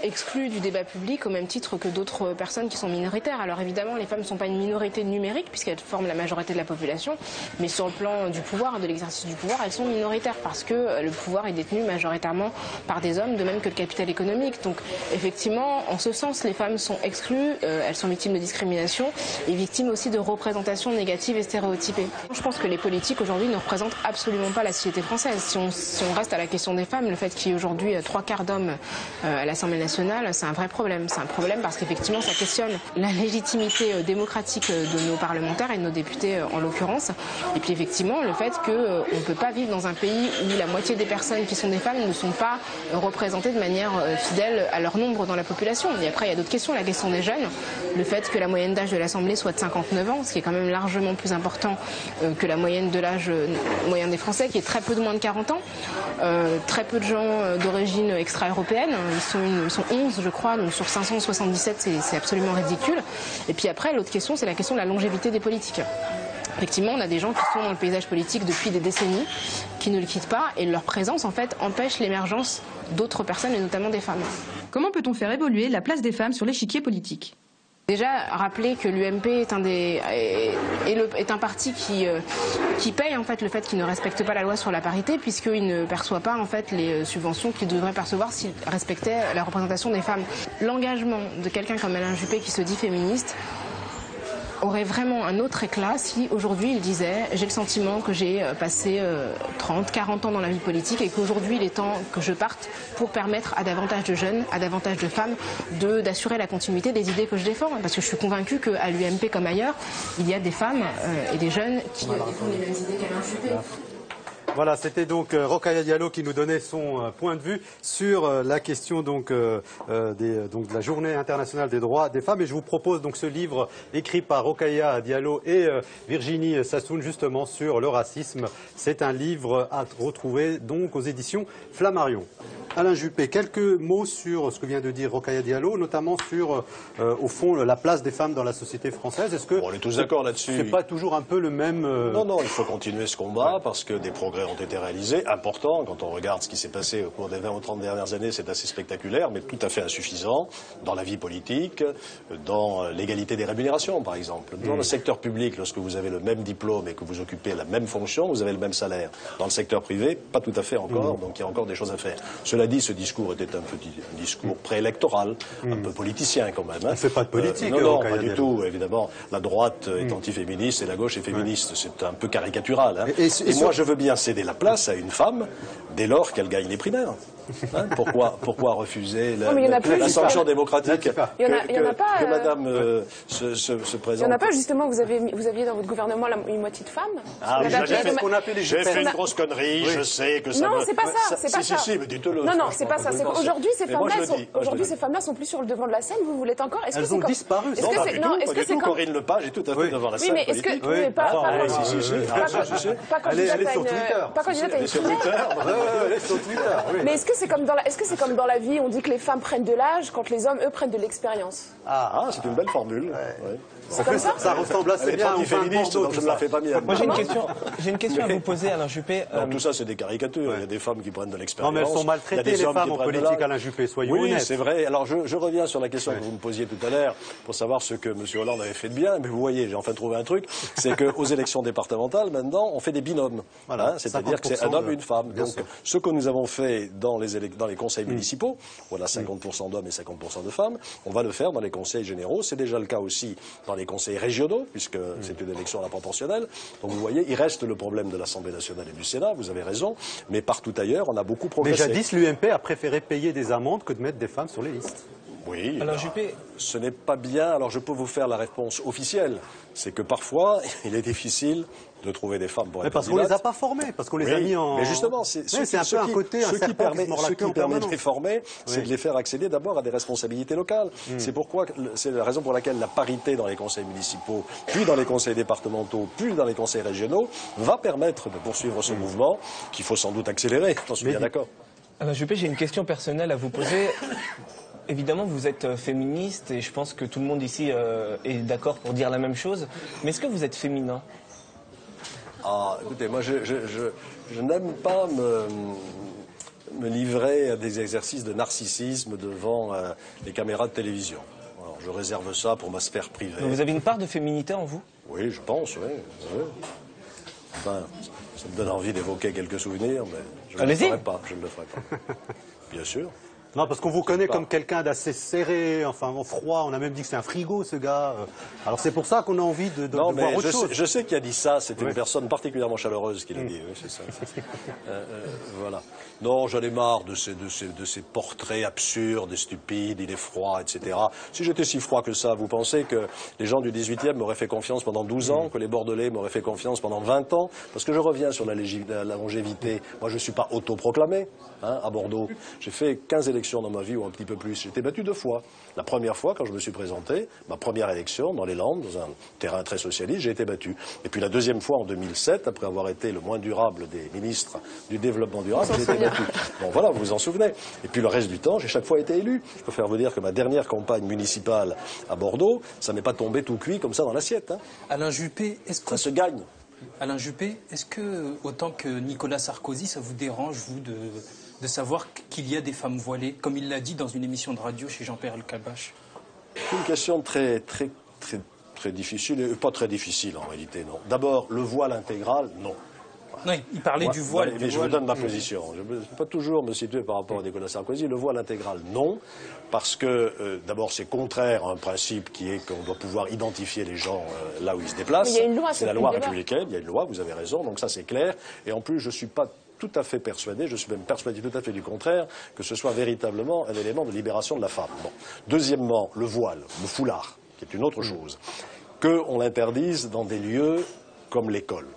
exclues du débat public au même titre que d'autres personnes qui sont minoritaires. Alors évidemment, les femmes ne sont pas une minorité numérique puisqu'elles forment la majorité de la population, mais sur le plan du pouvoir, de l'exercice du pouvoir, elles sont minoritaires parce que le pouvoir est détenu majoritairement par des hommes, de même que le capital économique. Donc effectivement, en ce sens, les femmes sont exclues, elles sont victimes de discrimination et victimes aussi de représentations négatives et stéréotypées. Je pense que les politiques aujourd'hui ne représentent absolument pas la société française. Si on reste à la question des femmes, le fait qu'il y ait aujourd'hui 3/4 quart d'hommes à l'Assemblée nationale, c'est un vrai problème. C'est un problème parce qu'effectivement, ça questionne la légitimité démocratique de nos parlementaires et de nos députés en l'occurrence. Et puis effectivement, le fait qu'on ne peut pas vivre dans un pays où la moitié des personnes qui sont des femmes ne sont pas représentées de manière fidèle à leur nombre dans la population. Et après, il y a d'autres questions. La question des jeunes, le fait que la moyenne d'âge de l'Assemblée soit de 59 ans, ce qui est quand même largement plus important que la moyenne de l'âge moyen des Français, qui est très peu de moins de 40 ans. Très peu de gens d'origine extra-européenne. Ils sont 11, je crois, donc sur 577, c'est absolument ridicule. Et puis après, l'autre question, c'est la question de la longévité des politiques. Effectivement, on a des gens qui sont dans le paysage politique depuis des décennies, qui ne le quittent pas, et leur présence, en fait, empêche l'émergence d'autres personnes, et notamment des femmes. Comment peut-on faire évoluer la place des femmes sur l'échiquier politique ? Déjà, rappeler que l'UMP est un parti qui paye en fait le fait qu'il ne respecte pas la loi sur la parité, puisqu'il ne perçoit pas en fait les subventions qu'il devrait percevoir s'il respectait la représentation des femmes. L'engagement de quelqu'un comme Alain Juppé qui se dit féministe aurait vraiment un autre éclat si aujourd'hui il disait j'ai le sentiment que j'ai passé 30, 40 ans dans la vie politique et qu'aujourd'hui il est temps que je parte pour permettre à davantage de jeunes, à davantage de femmes d'assurer la continuité des idées que je défends. Parce que je suis convaincue qu'à l'UMP comme ailleurs, il y a des femmes et des jeunes qui défendent les mêmes idées qu'Alain Juppé. Voilà, c'était donc Rokhaya Diallo qui nous donnait son point de vue sur la question donc, de la Journée internationale des droits des femmes. Et je vous propose donc ce livre écrit par Rokhaya Diallo et Virginie Sassoon justement sur le racisme. C'est un livre à retrouver donc aux éditions Flammarion. Alain Juppé, quelques mots sur ce que vient de dire Rokhaya Diallo, notamment sur, au fond, la place des femmes dans la société française. Est-ce que on est tous d'accord là-dessus. C'est pas toujours un peu le même... Non, il faut continuer ce combat parce que des progrès ont été réalisés, importants. Quand on regarde ce qui s'est passé au cours des 20 ou 30 dernières années, c'est assez spectaculaire, mais tout à fait insuffisant dans la vie politique, dans l'égalité des rémunérations, par exemple. Dans le secteur public, lorsque vous avez le même diplôme et que vous occupez la même fonction, vous avez le même salaire. Dans le secteur privé, pas tout à fait encore, donc il y a encore des choses à faire. Cela dit, ce discours était un discours préélectoral, un peu politicien quand même. On ne fait pas de politique. Non, pas du tout. Évidemment, la droite est antiféministe et la gauche est féministe. C'est un peu caricatural. Hein. Et moi, je veux bien céder la place à une femme dès lors qu'elle gagne les primaires. Hein, pourquoi refuser la sanction démocratique que Madame se présente? Il n'y en a pas, justement, vous aviez dans votre gouvernement une moitié de femmes. J'ai fait une grosse connerie, je sais que ça... Non, c'est pas ça, c'est pas ça. Si, mais dites-le. Non, c'est pas ça. Aujourd'hui, ces femmes-là sont plus sur le devant de la scène, vous l'êtes encore. Elles ont disparu. Non, pas du tout. Corinne Lepage est tout à fait devant la scène. Oui, mais est-ce que... Pas candidate à une primaire. Elle est sur Twitter. Mais est-ce que c'est comme dans la vie, on dit que les femmes prennent de l'âge quand les hommes, eux, prennent de l'expérience? Ah, c'est une belle formule. Ouais. C'est comme ça. Ça ressemble assez bien au féministe, donc je ne la fais pas mienne. Moi, j'ai une question à vous poser, Alain Juppé. Tout ça, c'est des caricatures. Il y a des femmes qui prennent de l'expérience. Non, mais elles sont maltraitées, les femmes en politique, Alain Juppé, soyons honnêtes. Oui, c'est vrai. Alors, je reviens sur la question que vous me posiez tout à l'heure pour savoir ce que M. Hollande avait fait de bien. Mais vous voyez, j'ai enfin trouvé un truc. C'est qu'aux élections départementales, maintenant, on fait des binômes. Voilà. C'est-à-dire que c'est un homme et une femme. Donc, ce que nous avons fait dans les conseils municipaux, voilà 50% d'hommes et 50% de femmes, on va le faire dans les conseils généraux. C'est déjà le cas aussi dans les conseils régionaux, puisque c'est une élection à la proportionnelle. Donc vous voyez, il reste le problème de l'Assemblée nationale et du Sénat, vous avez raison, mais partout ailleurs, on a beaucoup progressé. Mais jadis, l'UMP a préféré payer des amendes que de mettre des femmes sur les listes. Oui, Alain Juppé, ce n'est pas bien. Alors je peux vous faire la réponse officielle. C'est que parfois, il est difficile de trouver des femmes pour être parce qu'on les a pas formées, parce qu'on les a mis en... Mais justement, ce qui permet de les former, c'est de les faire accéder d'abord à des responsabilités locales. C'est la raison pour laquelle la parité dans les conseils municipaux, puis dans les conseils départementaux, puis dans les conseils régionaux, va permettre de poursuivre ce mouvement qu'il faut sans doute accélérer. J'en suis bien d'accord. Alain Juppé, j'ai une question personnelle à vous poser. Évidemment, vous êtes féministe et je pense que tout le monde ici est d'accord pour dire la même chose. Mais est-ce que vous êtes féminin ? Ah, écoutez, moi, je n'aime pas me livrer à des exercices de narcissisme devant les caméras de télévision. Alors, je réserve ça pour ma sphère privée. Donc vous avez une part de féminité en vous ? Oui, je pense, oui. Enfin, ça me donne envie d'évoquer quelques souvenirs, mais je ne le ferai pas. Bien sûr. Non, parce qu'on vous connaît comme quelqu'un d'assez serré, enfin froid. On a même dit que c'est un frigo, ce gars. Alors c'est pour ça qu'on a envie de voir autre chose. Je sais qui a dit ça. C'est une personne particulièrement chaleureuse qui l'a dit. Oui, c'est ça. Voilà. Non, j'en ai marre de ces portraits absurdes et stupides. Il est froid, etc. Si j'étais si froid que ça, vous pensez que les gens du 18e m'auraient fait confiance pendant 12 ans, que les Bordelais m'auraient fait confiance pendant 20 ans? Parce que je reviens sur la longévité. Moi, je ne suis pas autoproclamé à Bordeaux. J'ai fait 15 élections dans ma vie ou un petit peu plus. J'ai été battu 2 fois. La première fois, quand je me suis présenté, ma première élection dans les Landes, dans un terrain très socialiste, j'ai été battu. Et puis la deuxième fois, en 2007, après avoir été le moins durable des ministres du développement durable, j'ai été battu. Bon voilà, vous vous en souvenez. Et puis le reste du temps, j'ai chaque fois été élu. Je peux faire vous dire que ma dernière campagne municipale à Bordeaux, ça n'est pas tombé tout cuit comme ça dans l'assiette. Alain Juppé, est-ce que... Ça se gagne. Alain Juppé, est-ce que, autant que Nicolas Sarkozy, ça vous dérange, vous, de savoir qu'il y a des femmes voilées, comme il l'a dit dans une émission de radio chez Jean-Pierre Elkabbach? C'est une question très difficile, et pas très difficile en réalité, non. D'abord, le voile intégral, non. Oui, il parlait du voile. Mais je vous donne ma position. Je ne peux pas toujours me situer par rapport à Nicolas Sarkozy. Le voile intégral, non, parce que d'abord c'est contraire à un principe qui est qu'on doit pouvoir identifier les gens là où ils se déplacent. C'est la loi républicaine, il y a une loi, vous avez raison, donc ça c'est clair. Et en plus, je ne suis pas tout à fait persuadé, je suis même persuadé tout à fait du contraire, que ce soit véritablement un élément de libération de la femme. Bon. Deuxièmement, le voile, le foulard, qui est une autre chose, qu'on l'interdise dans des lieux comme l'école.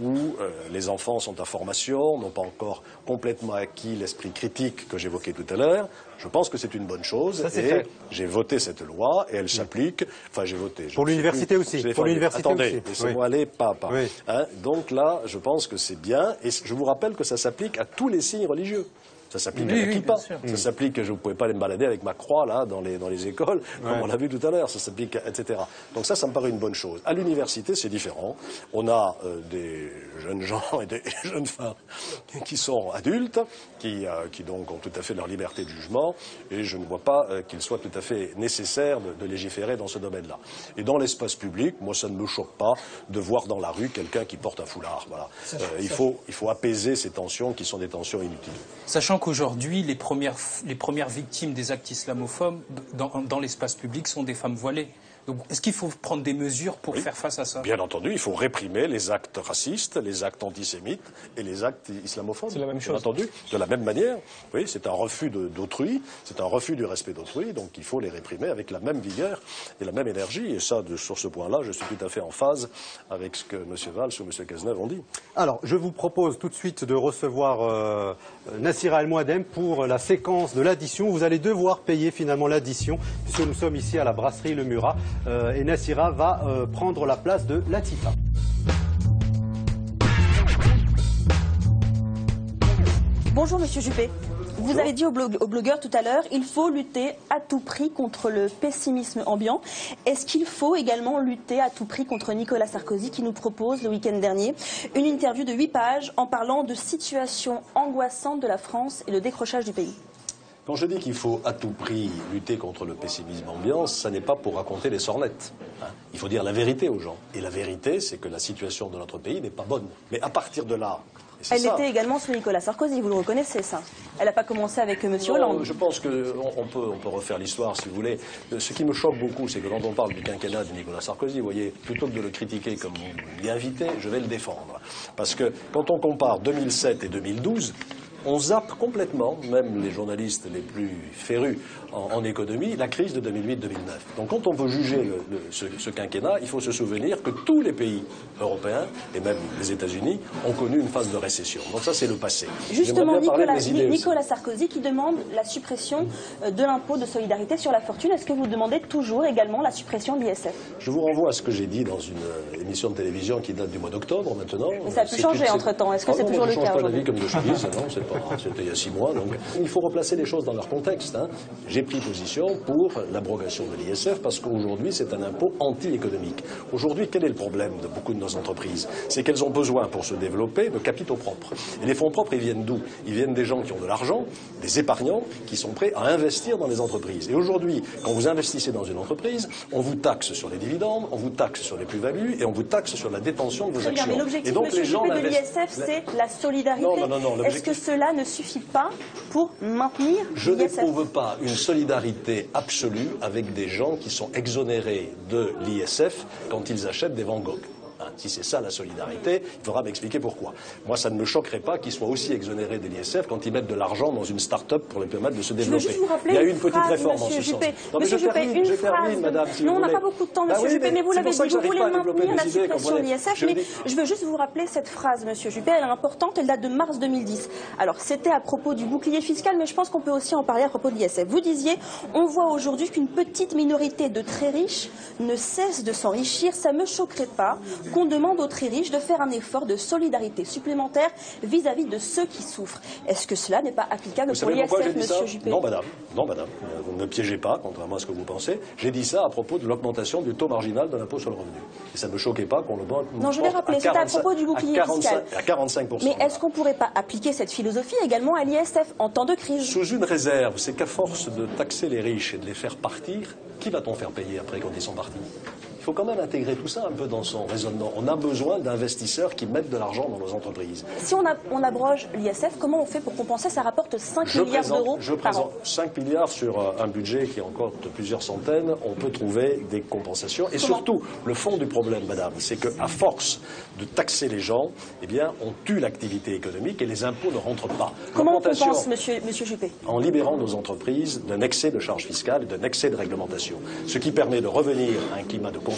Où les enfants sont en formation, n'ont pas encore complètement acquis l'esprit critique que j'évoquais tout à l'heure. Je pense que c'est une bonne chose. Et j'ai voté cette loi et elle s'applique. Enfin, j'ai voté. Pour l'université aussi. Attendez, laissez-moi aller pas à pas. Oui. Donc là, je pense que c'est bien. Et je vous rappelle que ça s'applique à tous les signes religieux. Ça s'applique à la kippa. Ça s'applique que je ne pouvais pas aller me balader avec ma croix là dans les écoles, comme on l'a vu tout à l'heure. Ça s'applique, etc. Donc ça me paraît une bonne chose. À l'université, c'est différent. On a des jeunes gens et des jeunes femmes qui sont adultes, qui donc ont tout à fait leur liberté de jugement, et je ne vois pas qu'il soit tout à fait nécessaire de légiférer dans ce domaine-là. Et dans l'espace public, moi, ça ne me choque pas de voir dans la rue quelqu'un qui porte un foulard. Voilà. Il faut apaiser ces tensions qui sont des tensions inutiles. Sachant qu'aujourd'hui, les premières victimes des actes islamophobes dans l'espace public sont des femmes voilées. Donc, est-ce qu'il faut prendre des mesures pour faire face à ça? Bien entendu, il faut réprimer les actes racistes, les actes antisémites et les actes islamophobes. C'est la même chose. Bien entendu, de la même manière. Oui, c'est un refus d'autrui, c'est un refus du respect d'autrui, donc il faut les réprimer avec la même vigueur et la même énergie. Et ça, sur ce point-là, je suis tout à fait en phase avec ce que M. Valls ou M. Cazeneuve ont dit. Alors, je vous propose tout de suite de recevoir Nassira El Mouadem pour la séquence de l'addition. Vous allez devoir payer finalement l'addition, puisque nous sommes ici à la brasserie Le Murat. Et Nassira va prendre la place de Latifa. Bonjour Monsieur Juppé. Vous avez dit aux blogueurs tout à l'heure, il faut lutter à tout prix contre le pessimisme ambiant. Est-ce qu'il faut également lutter à tout prix contre Nicolas Sarkozy qui nous propose le week-end dernier une interview de 8 pages en parlant de situation angoissante de la France et le décrochage du pays? Quand je dis qu'il faut à tout prix lutter contre le pessimisme ambiant, ça n'est pas pour raconter les sornettes. Il faut dire la vérité aux gens. Et la vérité, c'est que la situation de notre pays n'est pas bonne. Mais à partir de là... Elle était également sous Nicolas Sarkozy, vous le reconnaissez ça. Elle n'a pas commencé avec M. Hollande. Je pense qu'on peut refaire l'histoire si vous voulez. Ce qui me choque beaucoup, c'est que quand on parle du quinquennat de Nicolas Sarkozy, vous voyez, plutôt que de le critiquer comme vous l'y invitez, je vais le défendre. Parce que quand on compare 2007 et 2012... on zappe complètement, même les journalistes les plus férus en économie, la crise de 2008-2009. Donc quand on veut juger ce quinquennat, il faut se souvenir que tous les pays européens, et même les États-Unis, ont connu une phase de récession. Donc ça, c'est le passé. Justement, Nicolas Sarkozy qui demande la suppression de l'impôt de solidarité sur la fortune. Est-ce que vous demandez toujours également la suppression de l'ISF? Je vous renvoie à ce que j'ai dit dans une émission de télévision qui date du mois d'octobre maintenant. Mais ça a pu changer entre-temps. Est-ce que c'est toujours le cas? Je ne change pas d'avis comme de chemise, non, c'est pas. C'était il y a 6 mois, donc il faut replacer les choses dans leur contexte. J'ai pris position pour l'abrogation de l'ISF parce qu'aujourd'hui c'est un impôt anti-économique. Aujourd'hui, quel est le problème de beaucoup de nos entreprises? C'est qu'elles ont besoin pour se développer de capitaux propres. Et les fonds propres, ils viennent d'où? Ils viennent des gens qui ont de l'argent, des épargnants qui sont prêts à investir dans les entreprises. Et aujourd'hui, quand vous investissez dans une entreprise, on vous taxe sur les dividendes, on vous taxe sur les plus-values et on vous taxe sur la détention de vos actions. Mais l'objectif, M. Juppé, de l'ISF, c'est la solidarité. Non. Est-ce que cela cela ne suffit pas pour maintenir Je l'ISF. n'éprouve pas une solidarité absolue avec des gens qui sont exonérés de l'ISF quand ils achètent des Van Gogh. Si c'est ça la solidarité, il faudra m'expliquer pourquoi. Moi, ça ne me choquerait pas qu'ils soient aussi exonérés de l'ISF quand ils mettent de l'argent dans une start-up pour les permettre de se développer. Je veux juste vous rappeler il y a eu une phrase, petite réforme en ce sens. Monsieur Juppé, une phrase. madame, si non, vous on n'a voulez. pas beaucoup de temps, Bah monsieur oui, Juppé, mais vous l'avez dit, vous voulez maintenir la suppression de l'ISF, mais je veux juste vous rappeler cette phrase, monsieur Juppé, elle est importante, elle date de mars 2010. Alors, c'était à propos du bouclier fiscal, mais je pense qu'on peut aussi en parler à propos de l'ISF. Vous disiez, on voit aujourd'hui qu'une petite minorité de très riches ne cesse de s'enrichir. Ça ne me choquerait pas qu'on demande aux très riches de faire un effort de solidarité supplémentaire vis-à-vis de ceux qui souffrent. Est-ce que cela n'est pas applicable pour l'ISF, monsieur Juppé? Non, madame. Non, madame. Vous ne me piégez pas, contrairement à ce que vous pensez. J'ai dit ça à propos de l'augmentation du taux marginal de l'impôt sur le revenu. Et ça ne me choquait pas qu'on le porte. Non, je l'ai rappelé, c'était à propos du bouclier fiscal. À 45%. Mais est-ce qu'on ne pourrait pas appliquer cette philosophie également à l'ISF en temps de crise? Sous une réserve, c'est qu'à force de taxer les riches et de les faire partir, qui va-t-on faire payer après quand ils sont partis? Il faut quand même intégrer tout ça un peu dans son raisonnement. On a besoin d'investisseurs qui mettent de l'argent dans nos entreprises. Si on abroge l'ISF, comment on fait pour compenser? Ça rapporte 5 milliards d'euros par an. 5 milliards sur un budget qui en compte plusieurs centaines, on peut trouver des compensations. Et surtout, le fond du problème, madame, c'est qu'à force de taxer les gens, eh bien, on tue l'activité économique et les impôts ne rentrent pas. Comment on compense, monsieur Juppé? En libérant nos entreprises d'un excès de charges fiscales et d'un excès de réglementation. Ce qui permet de revenir à un climat de confiance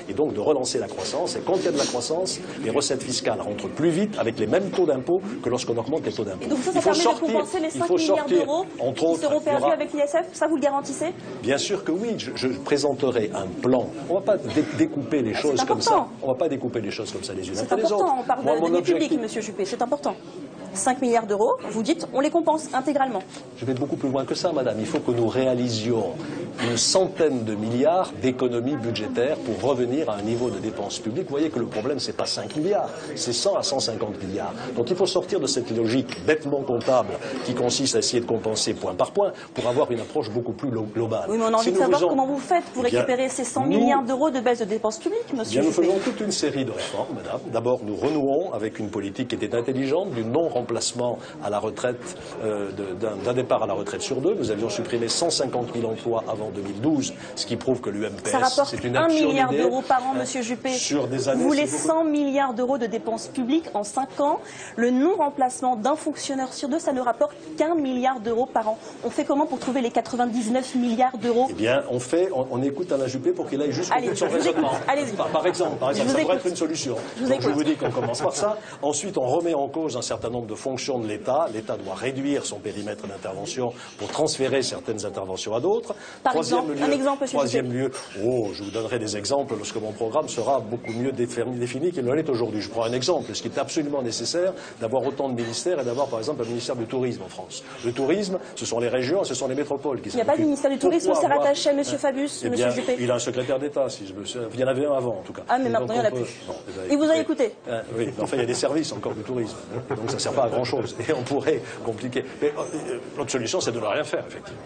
et donc de relancer la croissance. Et quand il y a de la croissance, les recettes fiscales rentrent plus vite avec les mêmes taux d'impôt que lorsqu'on augmente les taux d'impôt. Donc ça permet de compenser les 5 milliards d'euros qui seront perdus avec l'ISF? Ça, vous le garantissez? Bien sûr que oui. Je présenterai un plan. On ne va pas découper les choses comme ça. On ne va pas découper les choses comme ça les unes après les autres. C'est important. On parle de deniers publics, monsieur Juppé. C'est important. 5 milliards d'euros, vous dites, on les compense intégralement. Je vais beaucoup plus loin que ça, madame. Il faut que nous réalisions une centaine de milliards d'économies budgétaires pour revenir à un niveau de dépenses publiques. Vous voyez que le problème, c'est pas 5 milliards, c'est 100 à 150 milliards. Donc il faut sortir de cette logique bêtement comptable qui consiste à essayer de compenser point par point pour avoir une approche beaucoup plus globale. Oui, mais on a envie de savoir comment vous faites pour récupérer ces 100 milliards d'euros de baisse de dépenses publiques, monsieur Juppé. Nous faisons toute une série de réformes, madame. D'abord, nous renouons avec une politique qui était intelligente, du non-remplacement à la retraite, d'un départ à la retraite sur 2. Nous avions supprimé 150 000 emplois avant 2012, ce qui prouve que l'UMPS, c'est une absurde idée. Ça rapporte 1 milliard d'euros par an, monsieur Juppé. Sur des années, vous voulez 100 milliards d'euros de dépenses publiques en 5 ans. Le non-remplacement d'un fonctionnaire sur 2, ça ne rapporte qu'1 milliard d'euros par an. On fait comment pour trouver les 99 milliards d'euros? Eh bien, on écoute Alain Juppé pour qu'il aille jusqu'au bout de son raisonnement. Par exemple, ça pourrait être une solution. Je vous dis qu'on commence par ça. Ensuite, on remet en cause un certain nombre de fonctions de l'État. L'État doit réduire son périmètre d'intervention pour transférer certaines interventions à d'autres. Un exemple, monsieur Troisième lieu, je vous donnerai des exemples lorsque mon programme sera beaucoup mieux défini qu'il ne l'est aujourd'hui. Je prends un exemple. Ce qui est absolument nécessaire d'avoir autant de ministères et d'avoir, par exemple, un ministère du tourisme en France. Le tourisme, ce sont les régions et ce sont les métropoles qui s'en occupent. Il n'y a pas de ministère du tourisme, c'est rattaché à monsieur Fabius, monsieur Juppé. Il a un secrétaire d'État, si je me souviens. Il y en avait un avant, en tout cas. Ah, mais maintenant, il n'y en a plus. Et vous avez écouté? Oui, mais enfin, il y a des services encore du tourisme. Donc, ça ne sert pas à grand-chose. Et on pourrait compliquer. Mais l'autre solution, c'est de ne rien faire, effectivement.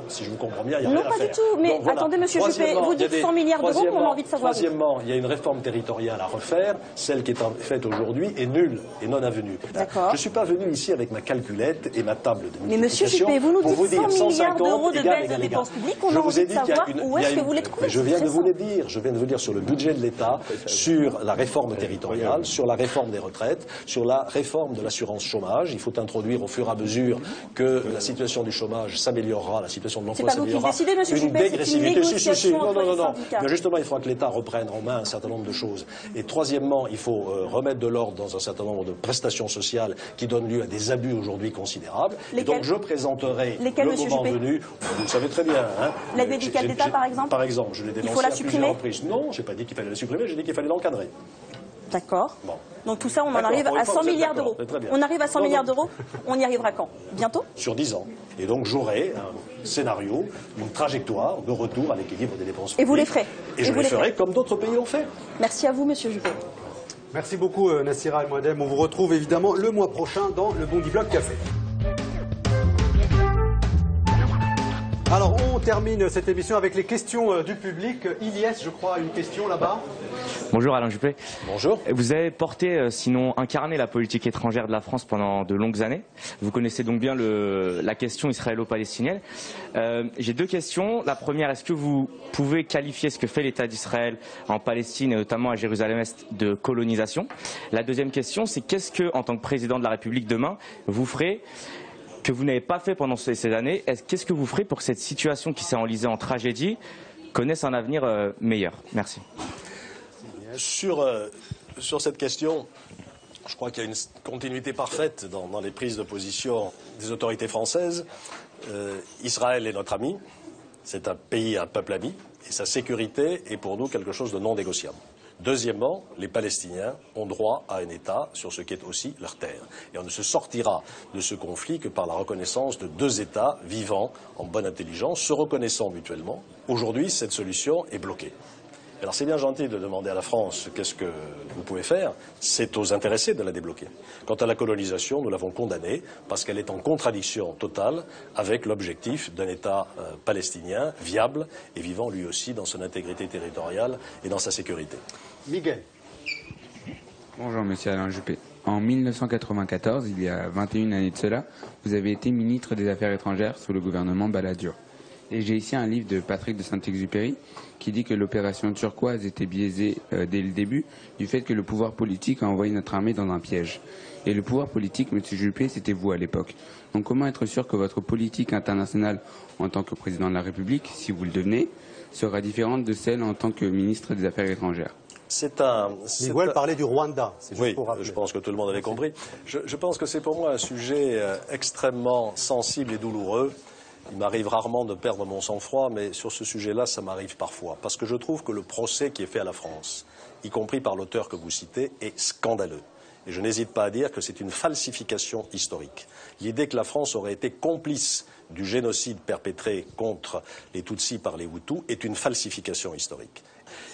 Si je vous comprends bien, il n'y a rien à faire. Non, pas du tout. Mais donc, attendez, monsieur Juppé, vous dites 100 milliards d'euros, on a envie de savoir. Troisièmement, il y a une réforme territoriale à refaire. Celle qui est faite aujourd'hui est nulle et non avenue. D'accord. Je ne suis pas venu ici avec ma calculette et ma table de multiplication. Mais monsieur Juppé, vous nous dites 100 milliards d'euros de baisse de dépenses publiques, on a envie de savoir où est-ce que vous les trouvez. Je viens de vous le dire. Je viens de vous dire sur le budget de l'État, sur la réforme territoriale, sur la réforme des retraites, sur la réforme de l'assurance chômage. Il faut introduire au fur et à mesure que la situation du chômage s'améliorera, la situation de l'emploi s'améliorera. Décidez, monsieur Juppé, c'est une négociation entre les syndicats. Mais justement, il faudra que l'État reprenne en main un certain nombre de choses. Et troisièmement, il faut remettre de l'ordre dans un certain nombre de prestations sociales qui donnent lieu à des abus aujourd'hui considérables. Et donc je présenterai le moment venu, vous le savez très bien. L'aide médicale d'État, par exemple? Par exemple, je l'ai dénoncé à plusieurs reprises. Non, je n'ai pas dit qu'il fallait la supprimer, j'ai dit qu'il fallait l'encadrer. D'accord. Bon. Donc tout ça, on en arrive à 100 milliards d'euros. On arrive à 100 milliards d'euros, on y arrivera quand? Bientôt? Sur 10 ans. Et donc j'aurai un scénario, une trajectoire de retour à l'équilibre des dépenses publiques. Et vous les ferez? Et je les ferai comme d'autres pays l'ont fait. Merci à vous, monsieur Juppé. Merci beaucoup, Nassira El Mouadem. On vous retrouve évidemment le mois prochain dans le Bondi Bloc Café. Alors, on termine cette émission avec les questions du public. Ilyes, je crois, une question là-bas. Bonjour Alain Juppé. Bonjour. Vous avez porté, sinon incarné la politique étrangère de la France pendant de longues années. Vous connaissez donc bien la question israélo-palestinienne. J'ai deux questions. La première, est-ce que vous pouvez qualifier ce que fait l'État d'Israël en Palestine et notamment à Jérusalem-Est de colonisation? La deuxième question, c'est qu'est-ce que, en tant que président de la République demain, vous ferez que vous n'avez pas fait pendant ces années? Qu'est-ce que vous ferez pour que cette situation qui s'est enlisée en tragédie connaisse un avenir meilleur? Merci. Sur cette question, je crois qu'il y a une continuité parfaite dans les prises de position des autorités françaises. Israël est notre ami, c'est un pays, un peuple ami, et sa sécurité est pour nous quelque chose de non négociable. Deuxièmement, les Palestiniens ont droit à un État sur ce qui est aussi leur terre. Et on ne se sortira de ce conflit que par la reconnaissance de deux États vivant en bonne intelligence, se reconnaissant mutuellement. Aujourd'hui, cette solution est bloquée. Alors c'est bien gentil de demander à la France qu'est-ce que vous pouvez faire, c'est aux intéressés de la débloquer. Quant à la colonisation, nous l'avons condamnée parce qu'elle est en contradiction totale avec l'objectif d'un État palestinien viable et vivant lui aussi dans son intégrité territoriale et dans sa sécurité. Miguel. Bonjour Monsieur Alain Juppé. En 1994, il y a 21 années de cela, vous avez été ministre des Affaires étrangères sous le gouvernement Balladur. Et j'ai ici un livre de Patrick de Saint-Exupéry qui dit que l'opération turquoise était biaisée dès le début du fait que le pouvoir politique a envoyé notre armée dans un piège. Et le pouvoir politique, M. Juppé, c'était vous à l'époque. Donc comment être sûr que votre politique internationale en tant que président de la République, si vous le devenez, sera différente de celle en tant que ministre des Affaires étrangères? Miguel parlait du Rwanda. Oui, je pense que tout le monde avait compris. Je pense que c'est pour moi un sujet extrêmement sensible et douloureux. Il m'arrive rarement de perdre mon sang-froid, mais sur ce sujet-là, ça m'arrive parfois. Parce que je trouve que le procès qui est fait à la France, y compris par l'auteur que vous citez, est scandaleux. Et je n'hésite pas à dire que c'est une falsification historique. L'idée que la France aurait été complice du génocide perpétré contre les Tutsis par les Hutus est une falsification historique.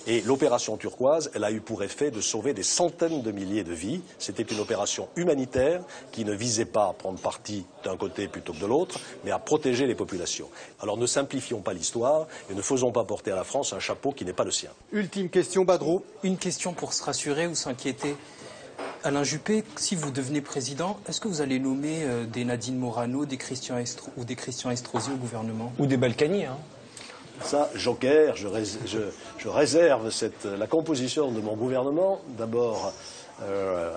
Et l'opération turquoise, elle a eu pour effet de sauver des centaines de milliers de vies. C'était une opération humanitaire qui ne visait pas à prendre parti d'un côté plutôt que de l'autre, mais à protéger les populations. Alors ne simplifions pas l'histoire et ne faisons pas porter à la France un chapeau qui n'est pas le sien. Ultime question, Badrou. Une question pour se rassurer ou s'inquiéter. Alain Juppé, si vous devenez président, est-ce que vous allez nommer des Nadine Morano, des Christian Estrosi au gouvernement? Ou des Balkany, hein. Ça, joker, je réserve la composition de mon gouvernement, d'abord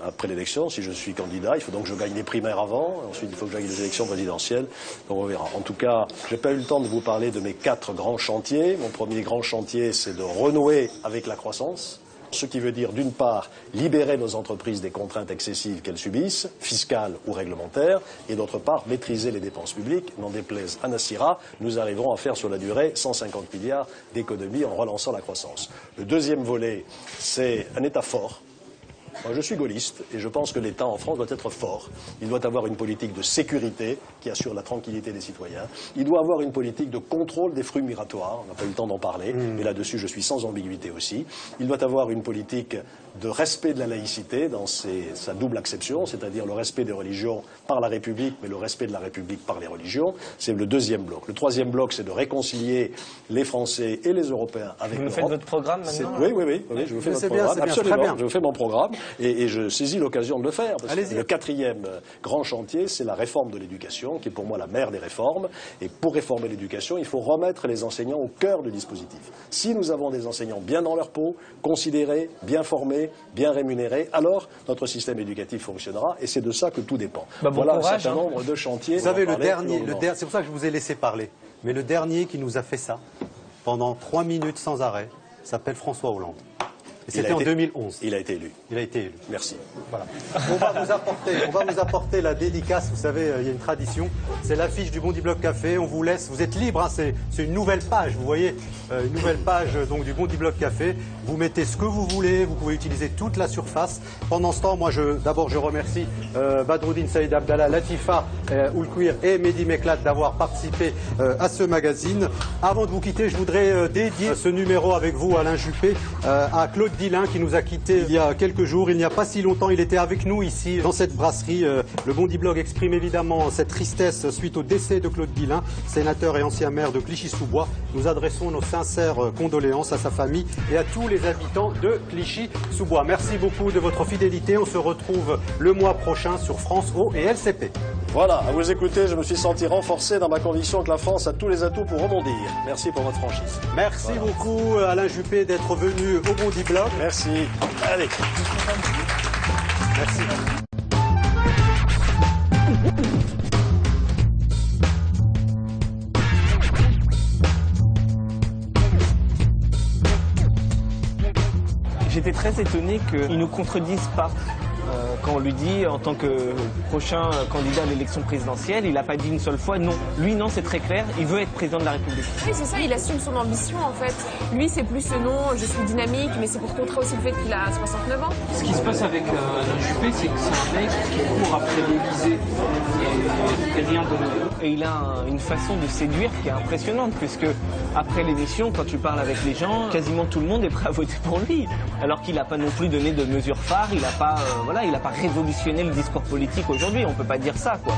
après l'élection, si je suis candidat. Il faut donc que je gagne les primaires avant, ensuite il faut que je gagne les élections présidentielles, donc on verra. En tout cas, je n'ai pas eu le temps de vous parler de mes 4 grands chantiers. Mon premier grand chantier, c'est de renouer avec la croissance. Ce qui veut dire, d'une part, libérer nos entreprises des contraintes excessives qu'elles subissent, fiscales ou réglementaires, et d'autre part, maîtriser les dépenses publiques. N'en déplaise à Nassira, nous arriverons à faire sur la durée 150 milliards d'économies en relançant la croissance. Le deuxième volet, c'est un État fort. Moi, je suis gaulliste et je pense que l'État en France doit être fort. Il doit avoir une politique de sécurité qui assure la tranquillité des citoyens. Il doit avoir une politique de contrôle des flux migratoires. On n'a pas eu le temps d'en parler, mais là-dessus, je suis sans ambiguïté aussi. Il doit avoir une politique de respect de la laïcité dans sa double acception, c'est-à-dire le respect des religions par la République, mais le respect de la République par les religions. C'est le deuxième bloc. Le troisième bloc, c'est de réconcilier les Français et les Européens avec l'Europe. Vous faites votre programme maintenant? Oui, je vous fais votre programme. Absolument, je vous fais mon programme et je saisis l'occasion de le faire. Parce que le quatrième grand chantier, c'est la réforme de l'éducation, qui est pour moi la mère des réformes. Et pour réformer l'éducation, il faut remettre les enseignants au cœur du dispositif. Si nous avons des enseignants bien dans leur peau, considérés, bien formés, bien rémunérés, alors notre système éducatif fonctionnera et c'est de ça que tout dépend. Voilà un certain nombre de chantiers. Vous savez, c'est pour ça que je vous ai laissé parler, mais le dernier qui nous a fait ça, pendant 3 minutes sans arrêt, s'appelle François Hollande. Et c'était en 2011. Il a été élu. Il a été élu. Merci. Voilà. On va vous apporter la dédicace. Vous savez, il y a une tradition. C'est l'affiche du Bondi Bloc Café. On vous laisse. Vous êtes libre. Hein, c'est une nouvelle page. Vous voyez, une nouvelle page donc du Bondi Bloc Café. Vous mettez ce que vous voulez. Vous pouvez utiliser toute la surface. Pendant ce temps, moi, d'abord, je remercie Badroudine Saïd Abdallah, Latifa Oulkouir et Mehdi Meklat d'avoir participé à ce magazine. Avant de vous quitter, je voudrais dédier ce numéro avec vous, Alain Juppé, à Claude Dillin qui nous a quittés il y a quelques jours. Il n'y a pas si longtemps, il était avec nous ici dans cette brasserie. Le Bondi Blog exprime évidemment cette tristesse suite au décès de Claude Dillin, sénateur et ancien maire de Clichy-sous-Bois. Nous adressons nos sincères condoléances à sa famille et à tous les habitants de Clichy-sous-Bois. Merci beaucoup de votre fidélité. On se retrouve le mois prochain sur France O et LCP. Voilà, à vous écouter, je me suis senti renforcé dans ma conviction que la France a tous les atouts pour rebondir. Merci pour votre franchise. Merci beaucoup Alain Juppé d'être venu au Bondi Blog. Merci. Allez. Merci. J'étais très étonné qu'ils ne contredisent pas. Quand on lui dit en tant que prochain candidat à l'élection présidentielle, il n'a pas dit une seule fois non. Lui, non, c'est très clair, il veut être président de la République. Oui, c'est ça, il assume son ambition en fait. Lui, c'est plus ce non, je suis dynamique, mais c'est pour contrer aussi le fait qu'il a 69 ans. Ce qui se passe avec Alain Juppé, c'est que c'est un mec qui court après l'Élysée et rien de... Et il a une façon de séduire qui est impressionnante, puisque après l'émission, quand tu parles avec les gens, quasiment tout le monde est prêt à voter pour lui. Alors qu'il n'a pas non plus donné de mesures phares, il n'a pas, il n'a pas révolutionné le discours politique aujourd'hui, on ne peut pas dire ça, quoi.